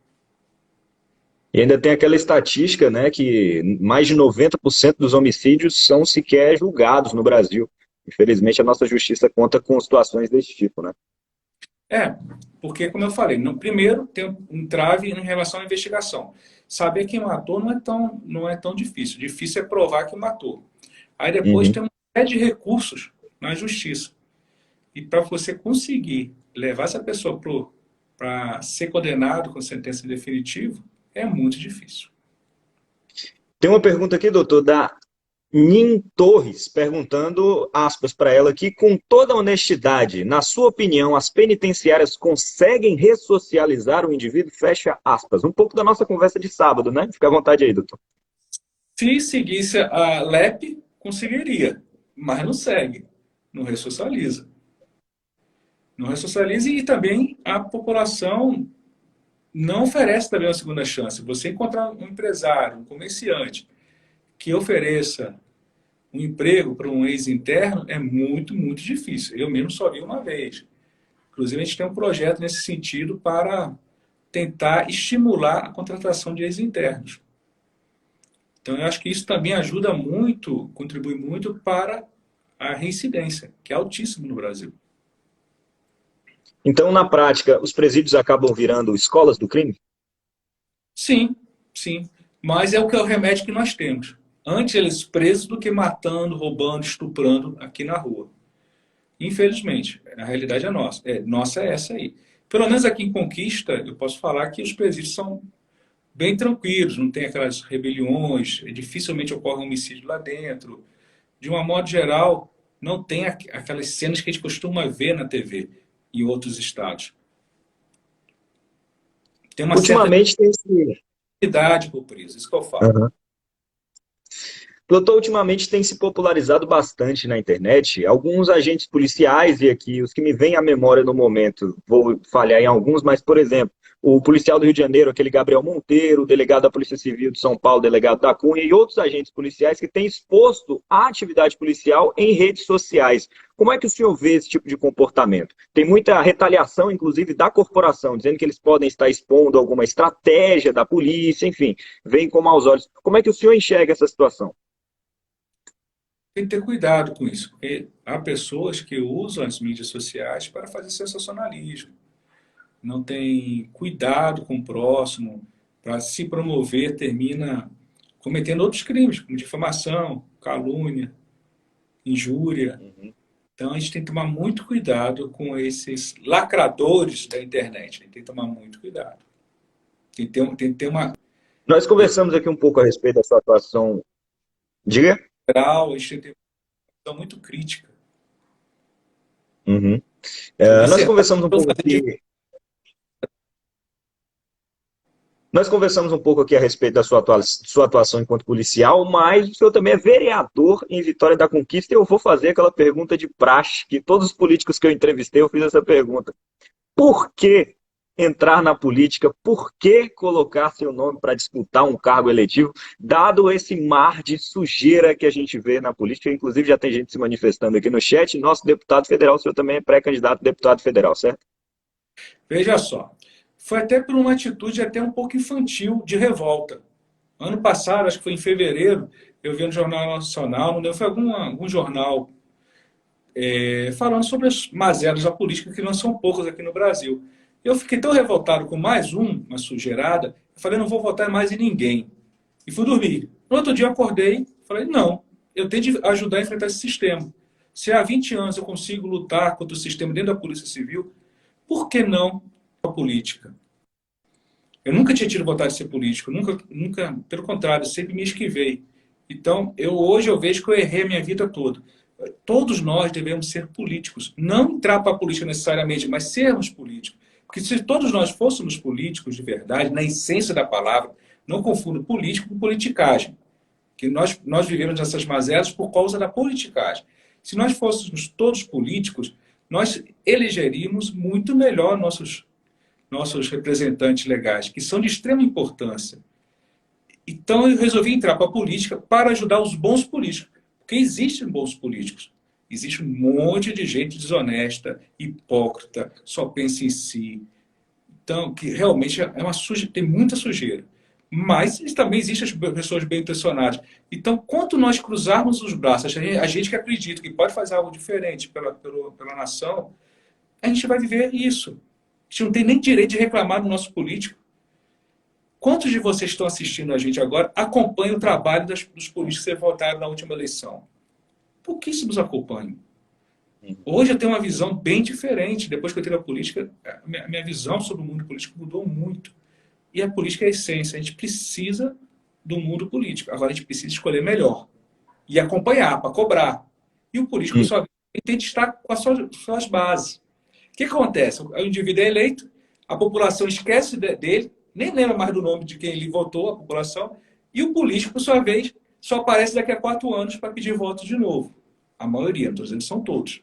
E ainda tem aquela estatística, né, que mais de 90% dos homicídios são sequer julgados no Brasil. Infelizmente, a nossa justiça conta com situações desse tipo, né?
É, porque, como eu falei, no primeiro tem um entrave em relação à investigação. Saber quem matou não é tão difícil. Difícil é provar que matou. Aí depois
Uhum.
tem uma série de recursos na justiça. E para você conseguir levar essa pessoa para ser condenado com sentença definitiva, é muito difícil.
Tem uma pergunta aqui, doutor, da Nin Torres, perguntando, aspas, para ela aqui, com toda honestidade, na sua opinião, as penitenciárias conseguem ressocializar o indivíduo? Fecha aspas. Um pouco da nossa conversa de sábado, né? Fica à vontade aí, doutor.
Se seguisse a LEP, conseguiria, mas não segue, não ressocializa. Não ressocializa e também a população não oferece também uma segunda chance. Você encontrar um empresário, um comerciante, que ofereça um emprego para um ex-interno é muito, muito difícil. Eu mesmo só vi uma vez. Inclusive, a gente tem um projeto nesse sentido para tentar estimular a contratação de ex-internos. Então, eu acho que isso também ajuda muito, contribui muito para a reincidência, que é altíssimo no Brasil.
Então, na prática, os presídios acabam virando escolas do crime?
Sim, sim. Mas é o que é o remédio que nós temos. Antes eles presos do que matando, roubando, estuprando aqui na rua. Infelizmente, a realidade é nossa. Nossa é essa aí. Pelo menos aqui em Conquista, eu posso falar que os presídios são bem tranquilos, não tem aquelas rebeliões, dificilmente ocorre um homicídio lá dentro. De uma modo geral, não tem aquelas cenas que a gente costuma ver na TV em outros estados. Tem uma certa
Ultimamente tem se...
dignidade por preso, isso que eu falo.
Uhum. Doutor, ultimamente tem se popularizado bastante na internet alguns agentes policiais, e aqui os que me vêm à memória no momento, vou falhar em alguns, mas, por exemplo, o policial do Rio de Janeiro, aquele Gabriel Monteiro, o delegado da Polícia Civil de São Paulo, delegado da Cunha, e outros agentes policiais que têm exposto a atividade policial em redes sociais. Como é que o senhor vê esse tipo de comportamento? Tem muita retaliação, inclusive, da corporação, dizendo que eles podem estar expondo alguma estratégia da polícia, enfim, vem com maus olhos. Como é que o senhor enxerga essa situação?
Tem que ter cuidado com isso, porque há pessoas que usam as mídias sociais para fazer sensacionalismo. Não tem cuidado com o próximo, para se promover, termina cometendo outros crimes, como difamação, calúnia, injúria.
Uhum.
Então, a gente tem que tomar muito cuidado com esses lacradores da internet. Tem que tomar muito cuidado. Tem que ter uma
Nós conversamos aqui um pouco a respeito da sua atuação. Diga.
geral, a gente tem que ter uma visão muito crítica.
Uhum. Nós
Observar,
conversamos um
não
pouco
fazer
aqui. Nós conversamos um pouco aqui a respeito da sua atuação enquanto policial, mas o senhor também é vereador em Vitória da Conquista e eu vou fazer aquela pergunta de praxe, que todos os políticos que eu entrevistei eu fiz essa pergunta. Por que entrar na política? Por que colocar seu nome para disputar um cargo eletivo, dado esse mar de sujeira que a gente vê na política? Inclusive já tem gente se manifestando aqui no chat. Nosso deputado federal, o senhor também é pré-candidato a deputado federal, certo?
Veja só, foi até por uma atitude até um pouco infantil de revolta. Ano passado, acho que foi em fevereiro, eu vi no Jornal Nacional, não lembro, foi algum jornal falando sobre as mazelas da política, que não são poucas aqui no Brasil. Eu fiquei tão revoltado com mais uma sujeirada, eu falei, não vou votar mais em ninguém. E fui dormir. No outro dia eu acordei, falei, não, eu tenho de ajudar a enfrentar esse sistema. Se há 20 anos eu consigo lutar contra o sistema dentro da Polícia Civil, por que não a política? Eu nunca tinha tido vontade de ser político, nunca, pelo contrário, sempre me esquivei. Então, hoje eu vejo que eu errei a minha vida toda. Todos nós devemos ser políticos. Não entrar para a política necessariamente, mas sermos políticos. Porque se todos nós fôssemos políticos de verdade, na essência da palavra, não confunda político com politicagem. Que nós vivemos nessas mazelas por causa da politicagem. Se nós fôssemos todos políticos, nós elegeríamos muito melhor nossos representantes legais, que são de extrema importância. Então eu resolvi entrar para a política para ajudar os bons políticos. Porque existem bons políticos. Existe um monte de gente desonesta, hipócrita, só pensa em si. Então, que realmente tem muita sujeira. Mas também existem as pessoas bem intencionadas. Então, quanto nós cruzarmos os braços, a gente que acredita que pode fazer algo diferente pela nação, a gente vai viver isso. A gente não tem nem direito de reclamar do nosso político. Quantos de vocês estão assistindo a gente agora acompanham o trabalho dos políticos que votaram na última eleição? Pouquíssimos acompanham. Hoje eu tenho uma visão bem diferente. Depois que eu entrei na política, a minha visão sobre o mundo político mudou muito. E a política é a essência. A gente precisa do mundo político. Agora a gente precisa escolher melhor. E acompanhar, para cobrar. E o político, só tem que estar com as suas bases. O que acontece? O indivíduo é eleito, a população esquece dele, nem lembra mais do nome de quem ele votou, a população, e o político, por sua vez, só aparece daqui a 4 anos para pedir voto de novo. A maioria, não estou dizendo que são todos.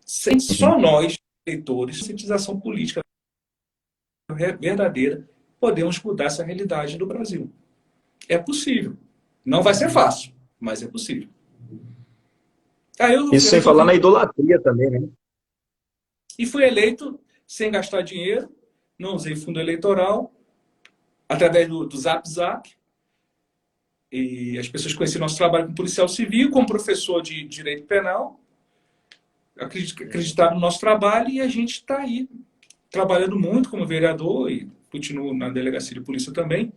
Só nós, eleitores, conscientização política verdadeira, podemos mudar essa realidade do Brasil. É possível. Não vai ser fácil, mas é possível.
Isso sem falar na idolatria também, né?
E fui eleito sem gastar dinheiro, não usei fundo eleitoral, através do Zap Zap. E as pessoas conheciam nosso trabalho como policial civil, como professor de direito penal, acreditaram no nosso trabalho e a gente está aí, trabalhando muito como vereador e continuo na delegacia de polícia também.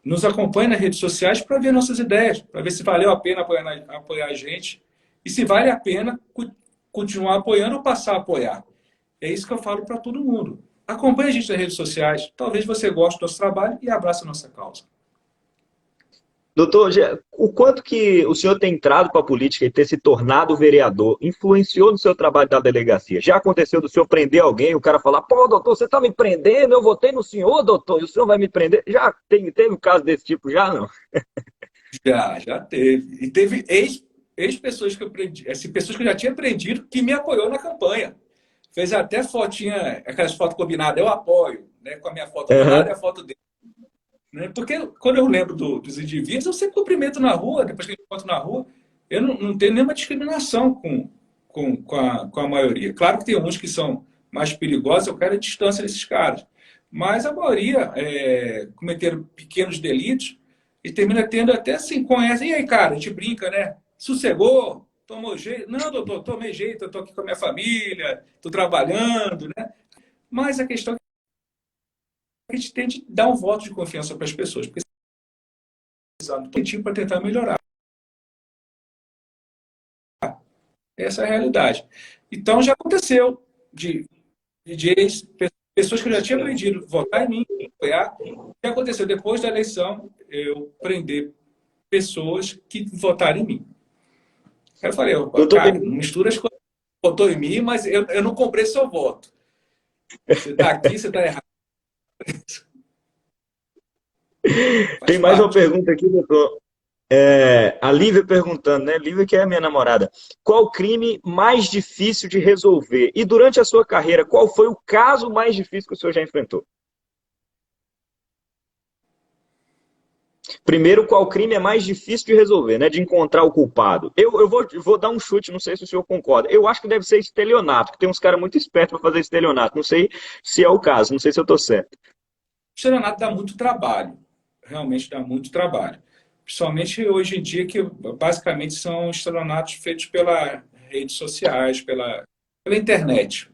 Nos acompanha nas redes sociais para ver nossas ideias, para ver se valeu a pena apoiar a gente e se vale a pena continuar apoiando ou passar a apoiar. É isso que eu falo para todo mundo. Acompanhe a gente nas redes sociais, talvez você goste do nosso trabalho e abrace a nossa causa.
Doutor, o quanto que o senhor tem entrado para a política e ter se tornado vereador influenciou no seu trabalho da delegacia? Já aconteceu do senhor prender alguém, o cara falar, pô, doutor, você está me prendendo, eu votei no senhor, doutor, e o senhor vai me prender? Já teve um caso desse tipo, já não?
Já teve. E teve ex-pessoas que eu prendi, pessoas que eu já tinha prendido, que me apoiou na campanha. Fez até fotinha, aquelas fotos combinadas, eu apoio, né, com a minha foto do lado e a foto dele. Né? Porque quando eu lembro dos indivíduos, eu sempre cumprimento na rua, depois que eu encontro na rua, eu não tenho nenhuma discriminação com a maioria. Claro que tem uns que são mais perigosos, eu quero a distância desses caras. Mas a maioria cometeram pequenos delitos e termina tendo até assim, conhece. E aí, cara, a gente brinca, né? Sossegou? Tomou jeito? Não, doutor, tomei jeito, eu estou aqui com a minha família, estou trabalhando, né? Mas a questão é que a gente tem de dar um voto de confiança para as pessoas. Porque para tentar melhorar. Essa é a realidade. Então, já aconteceu de DJs, pessoas que eu já tinha aprendido a votar em mim, apoiar. O que aconteceu depois da eleição, eu prender pessoas que votaram em mim. Aí eu falei,
Doutor,
cara, não mistura as coisas. Votou em mim, mas eu não comprei seu voto. Você está aqui, você está errado.
tem
Faz
mais uma
parte.
pergunta aqui, doutor. A Lívia perguntando, né? Lívia, que é a minha namorada. Qual o crime mais difícil de resolver? E durante a sua carreira, qual foi o caso mais difícil que o senhor já enfrentou? Primeiro, qual crime é mais difícil de resolver, né? De encontrar o culpado. Eu vou dar um chute, não sei se o senhor concorda. Eu acho que deve ser estelionato, que tem uns caras muito espertos para fazer estelionato. Não sei se é o caso, não sei se eu estou certo.
O estelionato dá muito trabalho. Realmente dá muito trabalho. Principalmente hoje em dia, que basicamente são estelionatos feitos pelas redes sociais, pela internet.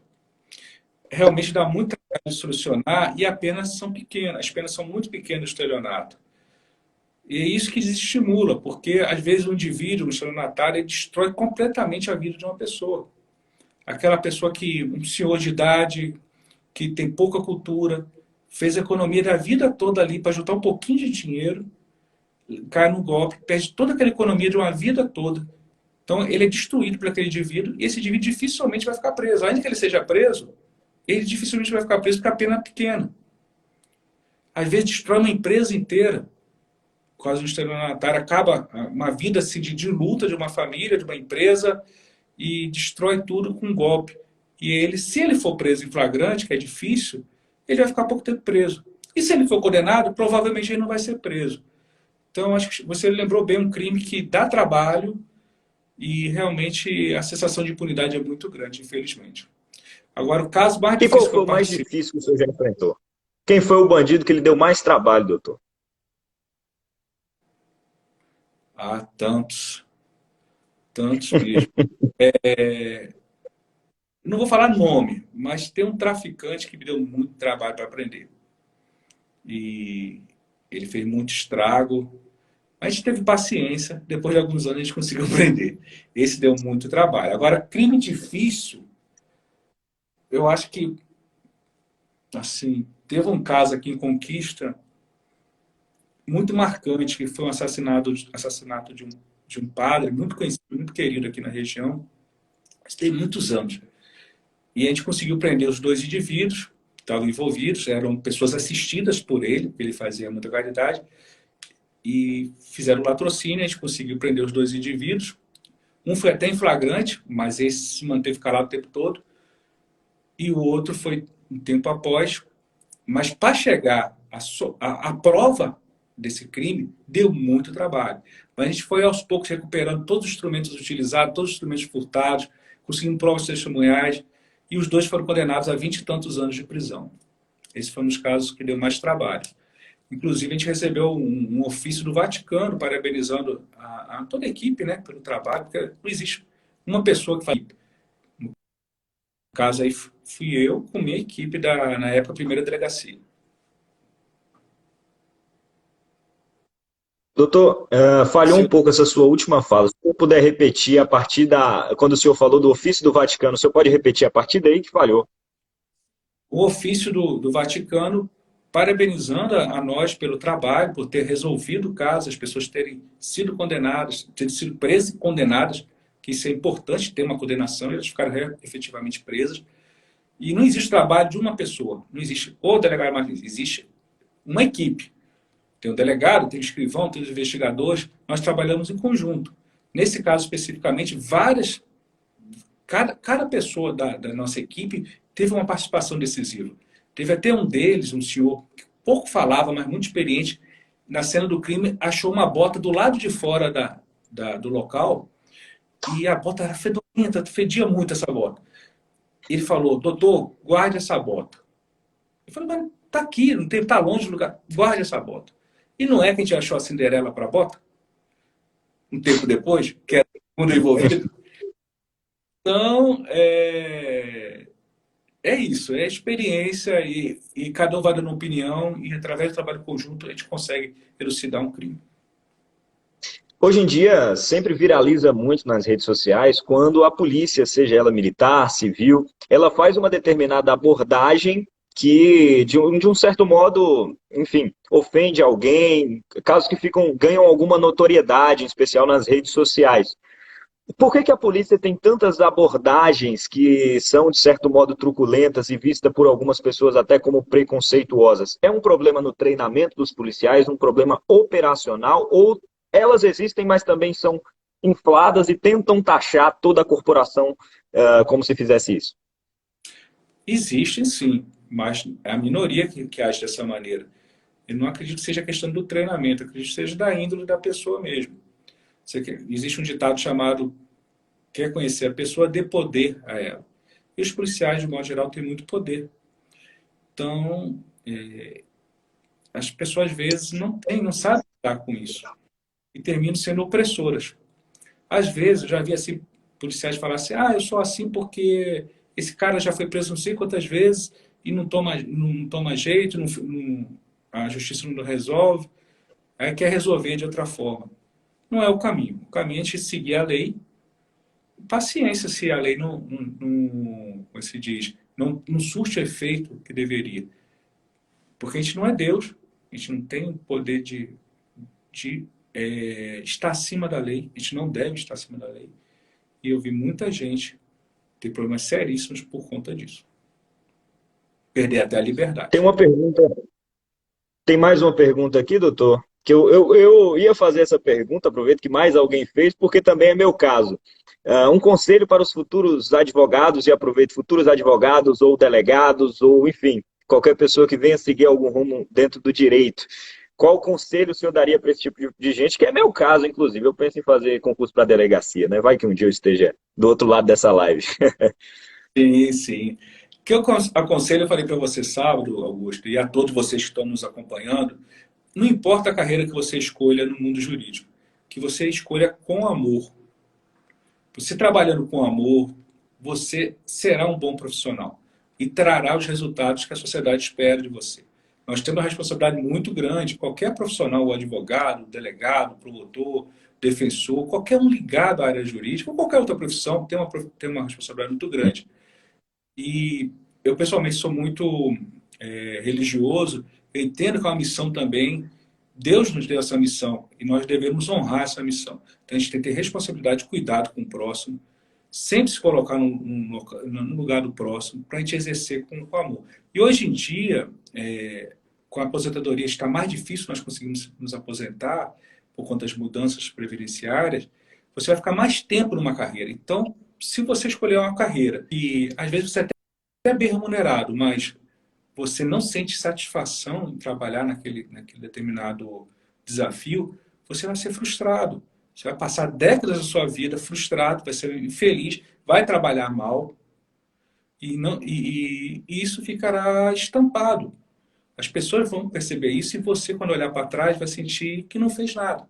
Realmente dá muito trabalho de solucionar e as penas são pequenas. As penas são muito pequenas do estelionato. E é isso que desestimula, porque às vezes o indivíduo, o estelionatário, ele destrói completamente a vida de uma pessoa. Aquela pessoa que, um senhor de idade, que tem pouca cultura, fez a economia da vida toda ali para juntar um pouquinho de dinheiro, cai no golpe, perde toda aquela economia de uma vida toda. Então ele é destruído por aquele indivíduo e esse indivíduo dificilmente vai ficar preso. Ainda que ele seja preso, ele dificilmente vai ficar preso porque a pena é pequena. Às vezes destrói uma empresa inteira. Por causa do estelionatário, acaba uma vida assim, de luta de uma família, de uma empresa, e destrói tudo com um golpe. E ele, se ele for preso em flagrante, que é difícil, ele vai ficar pouco tempo preso. E se ele for condenado, provavelmente ele não vai ser preso. Então, acho que você lembrou bem um crime que dá trabalho e realmente a sensação de impunidade é muito grande, infelizmente. Agora, o caso mais
E qual
difícil que
foi
eu
o mais
participo,
difícil que o senhor já enfrentou? Quem foi o bandido que lhe deu mais trabalho, doutor?
há tantos, tantos mesmo. Não vou falar nome, mas tem um traficante que me deu muito trabalho para aprender. E ele fez muito estrago. A gente teve paciência, depois de alguns anos a gente conseguiu aprender. Esse deu muito trabalho. Agora, crime difícil, eu acho que, assim, teve um caso aqui em Conquista muito marcante, que foi um assassinato de um padre muito conhecido, muito querido aqui na região. Isso tem muitos anos. E a gente conseguiu prender os dois indivíduos que estavam envolvidos, eram pessoas assistidas por ele, porque ele fazia muita caridade, e fizeram latrocínio, a gente conseguiu prender os dois indivíduos. Um foi até em flagrante, mas esse se manteve calado o tempo todo, e o outro foi um tempo após. Mas para chegar à prova desse crime, deu muito trabalho. Mas a gente foi aos poucos recuperando todos os instrumentos utilizados, todos os instrumentos furtados, conseguindo provas testemunhais, e os dois foram condenados a 20 e tantos anos de prisão. Esse foi um dos casos que deu mais trabalho. Inclusive, a gente recebeu um ofício do Vaticano parabenizando a toda a equipe, né, pelo trabalho, porque não existe uma pessoa que faz. No caso aí fui eu com minha equipe na época, primeira delegacia.
Doutor, falhou
Se
um pouco essa sua última fala. Se eu puder repetir a partir da. Quando o senhor falou do ofício do Vaticano, o senhor pode repetir a partir daí que falhou?
O ofício do Vaticano parabenizando a nós pelo trabalho, por ter resolvido o caso, as pessoas terem sido condenadas, terem sido presas e condenadas, que isso é importante, ter uma condenação, e elas ficaram efetivamente presas. E não existe trabalho de uma pessoa, não existe o delegado Martins, existe uma equipe. Tem o delegado, tem o escrivão, tem os investigadores, nós trabalhamos em conjunto. Nesse caso especificamente, cada pessoa da nossa equipe teve uma participação decisiva. Teve até um deles, um senhor que pouco falava, mas muito experiente, na cena do crime, achou uma bota do lado de fora do local e a bota era fedorenta, fedia muito essa bota. Ele falou, doutor, guarde essa bota. Eu falei, mas tá aqui, não tem, tá longe do lugar, guarde essa bota. E não é que a gente achou a Cinderela para a bota? Um tempo depois, que era o mundo envolvido? Então, é isso, é experiência e cada um vai dando opinião e através do trabalho conjunto a gente consegue elucidar um crime.
Hoje em dia, sempre viraliza muito nas redes sociais quando a polícia, seja ela militar, civil, ela faz uma determinada abordagem que, de um certo modo, enfim, ofende alguém, casos que ganham alguma notoriedade, em especial nas redes sociais. Por que que a polícia tem tantas abordagens que são, de certo modo, truculentas e vistas por algumas pessoas até como preconceituosas? É um problema no treinamento dos policiais, um problema operacional, ou elas existem, mas também são infladas e tentam taxar toda a corporação como se fizesse isso?
Existem sim, mas é a minoria que age dessa maneira. Eu não acredito que seja questão do treinamento, eu acredito que seja da índole da pessoa mesmo. Existe um ditado chamado quer conhecer a pessoa, dê poder a ela. E os policiais, de modo geral, têm muito poder. Então, as pessoas às vezes não sabem lidar com isso e terminam sendo opressoras. Às vezes, eu já vi assim, policiais falar assim, eu sou assim porque esse cara já foi preso não sei quantas vezes e não toma jeito, a justiça não resolve, aí quer resolver de outra forma. Não é o caminho. O caminho é a gente seguir a lei. Paciência se a lei como se diz, não surte o efeito que deveria. Porque a gente não é Deus, a gente não tem o poder de estar acima da lei, a gente não deve estar acima da lei. E eu vi muita gente ter problemas seríssimos por conta disso. Perder até a
Tem
liberdade.
uma pergunta, tem mais uma pergunta aqui, doutor, que eu ia fazer essa pergunta, aproveito que mais alguém fez, porque também é meu caso. Um conselho para os futuros advogados, e aproveito futuros advogados ou delegados, ou enfim, qualquer pessoa que venha seguir algum rumo dentro do direito. Qual conselho o senhor daria para esse tipo de gente, que é meu caso, inclusive? Eu penso em fazer concurso para delegacia, né? Vai que um dia eu esteja do outro lado dessa live.
Sim, sim. O que eu aconselho, eu falei para você sábado, Augusto, e a todos vocês que estão nos acompanhando, não importa a carreira que você escolha no mundo jurídico, que você escolha com amor. Você trabalhando com amor, você será um bom profissional e trará os resultados que a sociedade espera de você. Nós temos uma responsabilidade muito grande, qualquer profissional, o advogado, o delegado, o promotor, defensor, qualquer um ligado à área jurídica, ou qualquer outra profissão, tem uma responsabilidade muito grande. E eu, pessoalmente, sou muito religioso, eu entendo que é uma missão também, Deus nos deu essa missão e nós devemos honrar essa missão. Então a gente tem que ter responsabilidade, cuidado com o próximo, sempre se colocar no lugar do próximo, para a gente exercer com amor. E hoje em dia, com a aposentadoria está mais difícil nós conseguimos nos aposentar por conta das mudanças previdenciárias, você vai ficar mais tempo numa carreira. Então, se você escolher uma carreira e às vezes você é bem remunerado, mas você não sente satisfação em trabalhar naquele determinado desafio, você vai ser frustrado. Você vai passar décadas da sua vida frustrado, vai ser infeliz, vai trabalhar mal e, não, e isso ficará estampado. As pessoas vão perceber isso e você, quando olhar para trás, vai sentir que não fez nada.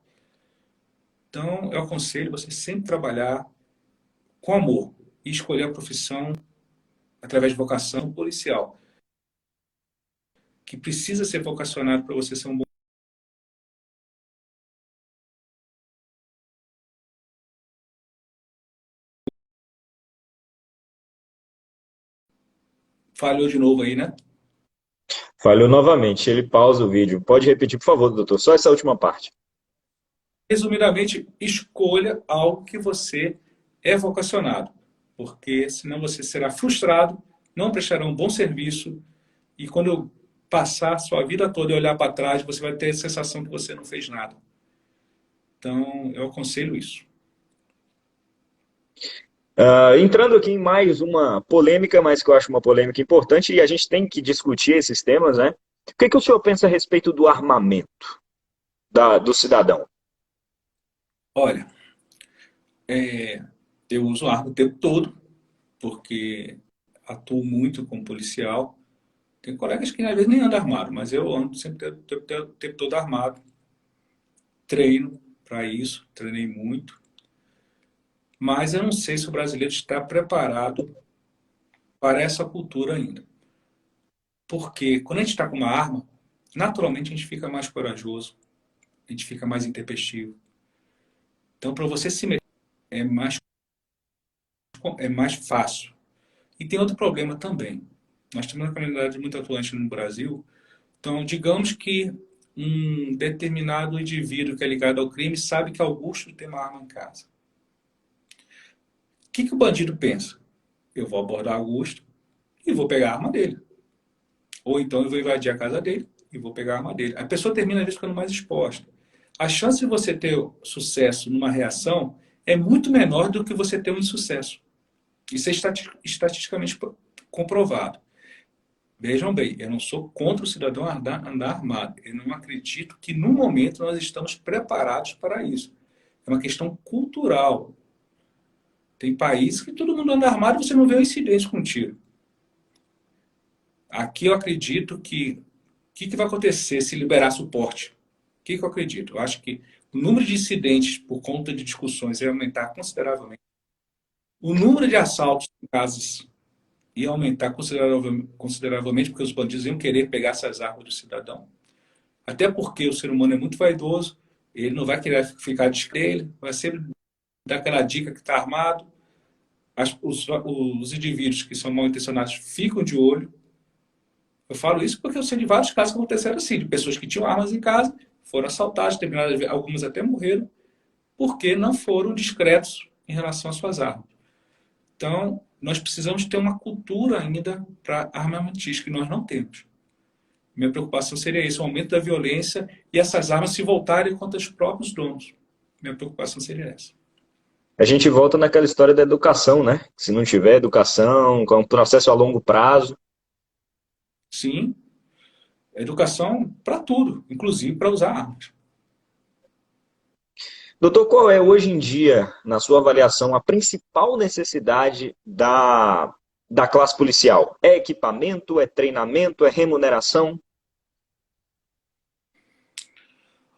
Então, eu aconselho você sempre trabalhar com amor e escolher a profissão através de vocação policial, que precisa ser vocacionado para você ser um bom. Falhou de novo aí, né?
Falhou novamente, ele pausa o vídeo. Pode repetir, por favor, doutor, só essa última parte.
Resumidamente, escolha algo que você é vocacionado, porque senão você será frustrado, não prestará um bom serviço e quando passar a sua vida toda e olhar para trás, você vai ter a sensação que você não fez nada. Então, eu aconselho isso.
Entrando aqui em mais uma polêmica, mas que eu acho uma polêmica importante, e a gente tem que discutir esses temas, né? O que que o senhor pensa a respeito do armamento do cidadão?
Olha, eu uso arma o tempo todo, porque atuo muito como policial. Tem colegas que às vezes nem andam armado, mas eu ando sempre o tempo todo armado. Treino para isso, treinei muito. Mas eu não sei se o brasileiro está preparado para essa cultura ainda. Porque quando a gente está com uma arma, naturalmente a gente fica mais corajoso, a gente fica mais intempestivo. Então, para você se meter, é mais, é mais fácil. E tem outro problema também. Nós temos uma criminalidade muito atuante no Brasil. Então, digamos que um determinado indivíduo que é ligado ao crime sabe que Augusto tem uma arma em casa. O que o bandido pensa? Eu vou abordar Augusto e vou pegar a arma dele. Ou então eu vou invadir a casa dele e vou pegar a arma dele. A pessoa termina, às vezes, ficando mais exposta. A chance de você ter sucesso numa reação é muito menor do que você ter um insucesso. Isso é estatisticamente comprovado. Vejam bem, eu não sou contra o cidadão andar armado. Eu não acredito que, no momento, nós estamos preparados para isso. É uma questão cultural. Tem países que todo mundo anda armado e você não vê um incidente com tiro. Aqui eu acredito que... O que vai acontecer se liberar suporte? O que eu acredito? Eu acho que o número de incidentes por conta de discussões ia aumentar consideravelmente. O número de assaltos em casas ia aumentar consideravelmente, porque os bandidos iam querer pegar essas armas do cidadão. Até porque o ser humano é muito vaidoso, ele não vai querer ficar discreto, vai sempre dar aquela dica que está armado. Os indivíduos que são mal intencionados ficam de olho. Eu falo isso porque eu sei de vários casos que aconteceram assim, de pessoas que tinham armas em casa, foram assaltadas, algumas até morreram, porque não foram discretos em relação às suas armas. Então, nós precisamos ter uma cultura ainda para armamentística, que nós não temos. Minha preocupação seria isso, o aumento da violência e essas armas se voltarem contra os próprios donos. Minha preocupação seria essa.
A gente volta naquela história da educação, né? Se não tiver educação, com um processo a longo prazo.
Sim, educação para tudo, inclusive para usar armas.
Doutor, qual é hoje em dia, na sua avaliação, a principal necessidade da classe policial? É equipamento, é treinamento, é remuneração?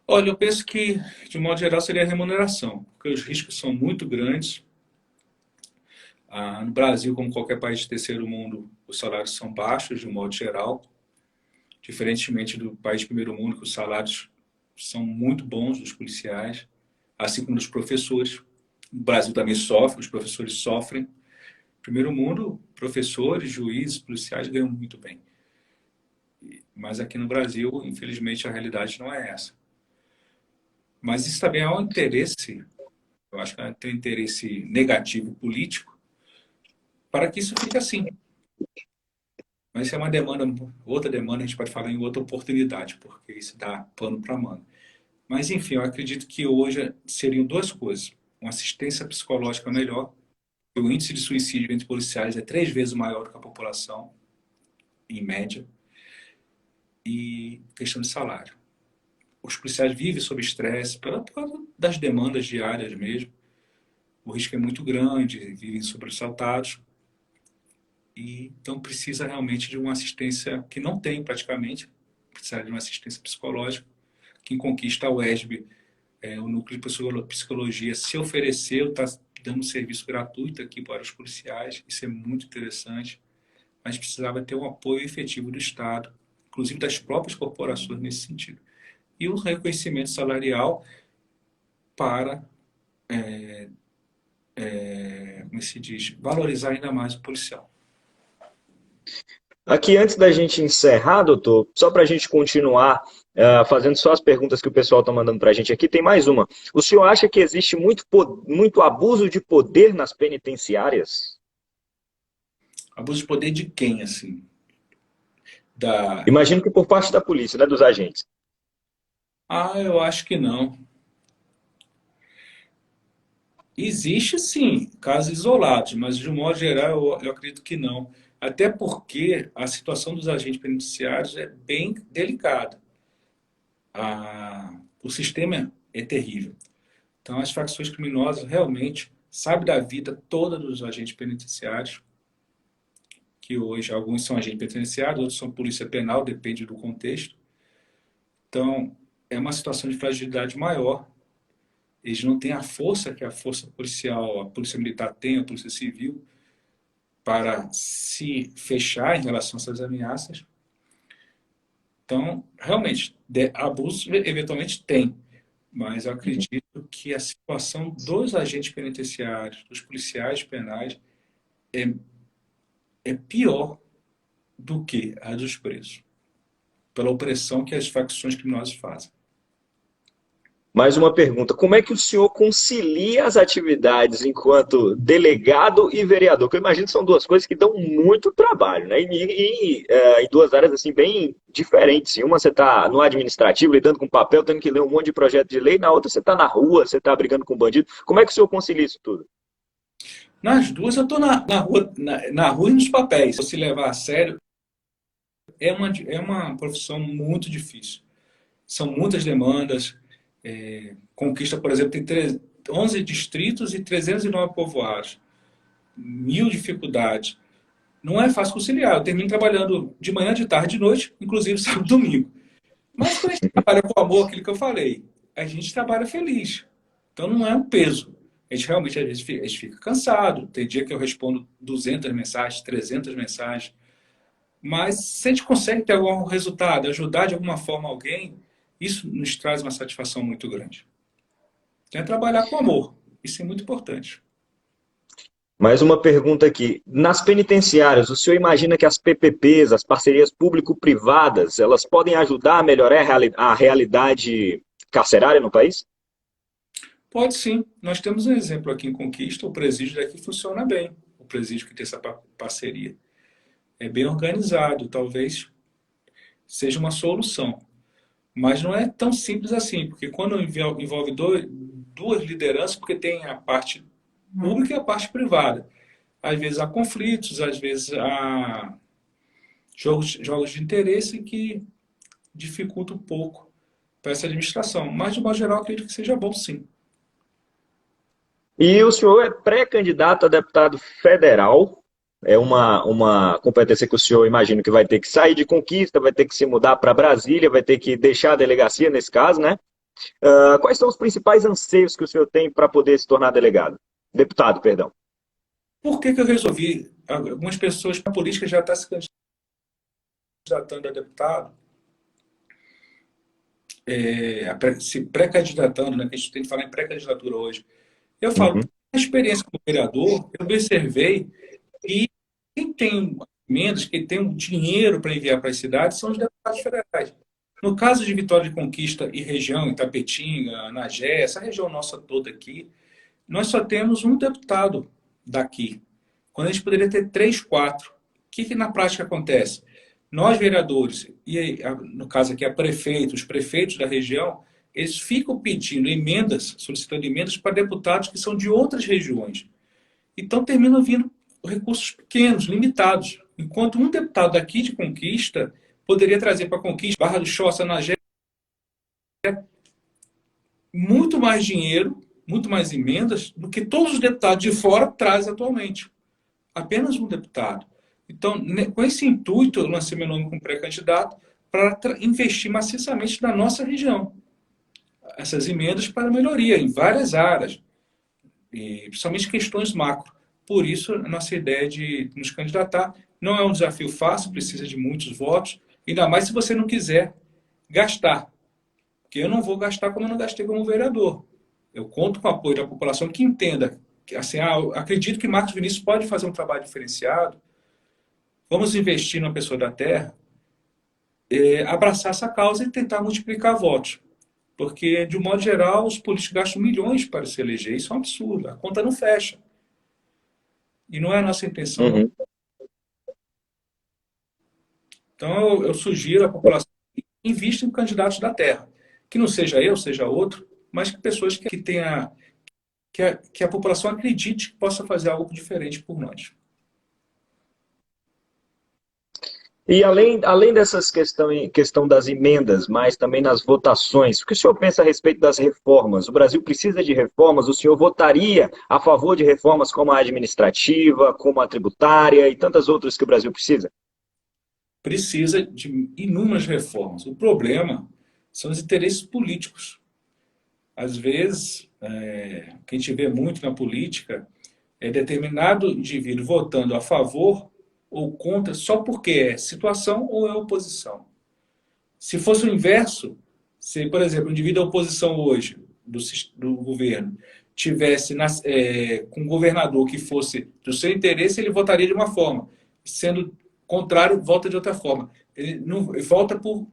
Olha, eu penso que, de modo geral, seria a remuneração, porque os riscos são muito grandes. No Brasil, como qualquer país de terceiro mundo, os salários são baixos, de modo geral. Diferentemente do país de primeiro mundo, que os salários são muito bons dos policiais, assim como dos professores. O Brasil também sofre, os professores sofrem. Primeiro mundo, professores, juízes, policiais ganham muito bem. Mas aqui no Brasil, infelizmente, a realidade não é essa. Mas isso também é um interesse, eu acho que tem um interesse negativo político, para que isso fique assim. Mas isso é uma demanda, outra demanda, a gente pode falar em outra oportunidade, porque isso dá pano para manga. Mas, enfim, eu acredito que hoje seriam duas coisas. Uma assistência psicológica melhor. O índice de suicídio entre policiais é 3 vezes maior do que a população, em média. E questão de salário. Os policiais vivem sob estresse por causa das demandas diárias mesmo. O risco é muito grande, vivem sobressaltados. E então precisa realmente de uma assistência que não tem praticamente, precisa de uma assistência psicológica. Quem conquista a UESB, o Núcleo de Psicologia, se ofereceu, está dando um serviço gratuito aqui para os policiais, isso é muito interessante, mas precisava ter um apoio efetivo do Estado, inclusive das próprias corporações nesse sentido. E o reconhecimento salarial para, como se diz, valorizar ainda mais o policial.
Aqui, antes da gente encerrar, doutor, só para a gente continuar fazendo só as perguntas que o pessoal está mandando para a gente aqui, tem mais uma. O senhor acha que existe muito abuso de poder nas penitenciárias?
Abuso de poder de quem, assim?
Imagino que por parte da polícia, né, dos agentes.
Eu acho que não. Existe, sim, casos isolados, mas de um modo geral eu acredito que não. Até porque a situação dos agentes penitenciários é bem delicada. O sistema é terrível. Então as facções criminosas realmente sabem da vida toda dos agentes penitenciários, que hoje alguns são agentes penitenciários, outros são polícia penal, depende do contexto. Então é uma situação de fragilidade maior. Eles não têm a força que a força policial, a polícia militar tem, a polícia civil, para se fechar em relação a essas ameaças. Então, realmente, abuso eventualmente tem, Mas eu acredito que a situação dos agentes penitenciários, dos policiais penais, é, é pior do que a dos presos, pela opressão que as facções criminosas fazem.
Mais uma pergunta: como é que o senhor concilia as atividades enquanto delegado e vereador? Que eu imagino que são duas coisas que dão muito trabalho, né? Em duas áreas assim bem diferentes. Em uma você está no administrativo, lidando com papel, tendo que ler um monte de projeto de lei, na outra você está na rua, você está brigando com bandido. Como é que o senhor concilia isso tudo?
Nas duas eu estou na rua e nos papéis. Se levar a sério, é uma profissão muito difícil. São muitas demandas. Conquista, por exemplo, tem 11 distritos e 309 povoados. Mil dificuldades. Não é fácil conciliar. Eu termino trabalhando de manhã, de tarde, de noite, inclusive sábado e domingo. Mas quando a gente trabalha com amor, aquilo que eu falei, a gente trabalha feliz. Então não é um peso. A gente realmente, às vezes, a gente fica cansado. Tem dia que eu respondo 200 mensagens, 300 mensagens. Mas se a gente consegue ter algum resultado, ajudar de alguma forma alguém, isso nos traz uma satisfação muito grande. É trabalhar com amor. Isso é muito importante.
Mais uma pergunta aqui. Nas penitenciárias, o senhor imagina que as PPPs, as parcerias público-privadas, elas podem ajudar a melhorar a realidade carcerária no país?
Pode sim. Nós temos um exemplo aqui em Conquista. O presídio daqui funciona bem. O presídio que tem essa parceria. É bem organizado. Talvez seja uma solução. Mas não é tão simples assim, porque quando envolve duas lideranças, porque tem a parte pública e a parte privada. Às vezes há conflitos, às vezes há jogos de interesse que dificultam um pouco para essa administração. Mas, de modo geral, acredito que seja bom, sim.
E o senhor é pré-candidato a deputado federal. É uma competência que o senhor imagina que vai ter que sair de Conquista, vai ter que se mudar para Brasília, vai ter que deixar a delegacia nesse caso, né? Quais são os principais anseios que o senhor tem para poder se tornar delegado? Deputado, perdão.
Por que que eu resolvi? Algumas pessoas, a política já está se candidatando a deputado, se pré-candidatando, né? Que a gente tem que falar em pré-candidatura hoje. Eu falo,
Uhum.
por experiência como vereador, eu observei que quem tem emendas, quem tem um dinheiro para enviar para as cidades, são os deputados federais. No caso de Vitória de Conquista e região, Itapetinga, Anagé, essa região nossa toda aqui, nós só temos um deputado daqui, quando a gente poderia ter três, quatro. O que na prática acontece? Nós, vereadores, e no caso aqui a prefeito, os prefeitos da região, eles ficam pedindo emendas, solicitando emendas para deputados que são de outras regiões. Então terminam vindo recursos pequenos, limitados. Enquanto um deputado daqui de Conquista poderia trazer para Conquista, Barra do Choça, Anagé, muito mais dinheiro, muito mais emendas do que todos os deputados de fora trazem atualmente. Apenas um deputado. Então, com esse intuito, eu lancei meu nome como pré-candidato para investir maciçamente na nossa região. Essas emendas para melhoria em várias áreas, e principalmente questões macro. Por isso, a nossa ideia de nos candidatar não é um desafio fácil, precisa de muitos votos, ainda mais se você não quiser gastar. Porque eu não vou gastar como eu não gastei como vereador. Eu conto com o apoio da população que entenda que, assim, eu acredito que Marcos Vinícius pode fazer um trabalho diferenciado. Vamos investir numa pessoa da terra, abraçar essa causa e tentar multiplicar votos. Porque, de um modo geral, os políticos gastam milhões para se eleger. Isso é um absurdo. A conta não fecha. E não é a nossa intenção. Não.
Uhum.
Então, eu sugiro à população que invista em candidatos da terra. Que não seja eu, seja outro, mas que pessoas que tenham que a população acredite que possa fazer algo diferente por nós.
E além dessas questão das emendas, mas também nas votações, o que o senhor pensa a respeito das reformas? O Brasil precisa de reformas? O senhor votaria a favor de reformas como a administrativa, como a tributária e tantas outras que o Brasil precisa?
Precisa de inúmeras reformas. O problema são os interesses políticos. Às vezes, o que a gente vê muito na política é determinado indivíduo votando a favor ou contra só porque é situação ou é oposição. Se fosse o inverso, Se, por exemplo, o indivíduo da oposição hoje, do governo, tivesse com um governador que fosse do seu interesse, ele votaria de uma forma. Sendo contrário, vota de outra forma. Ele não vota por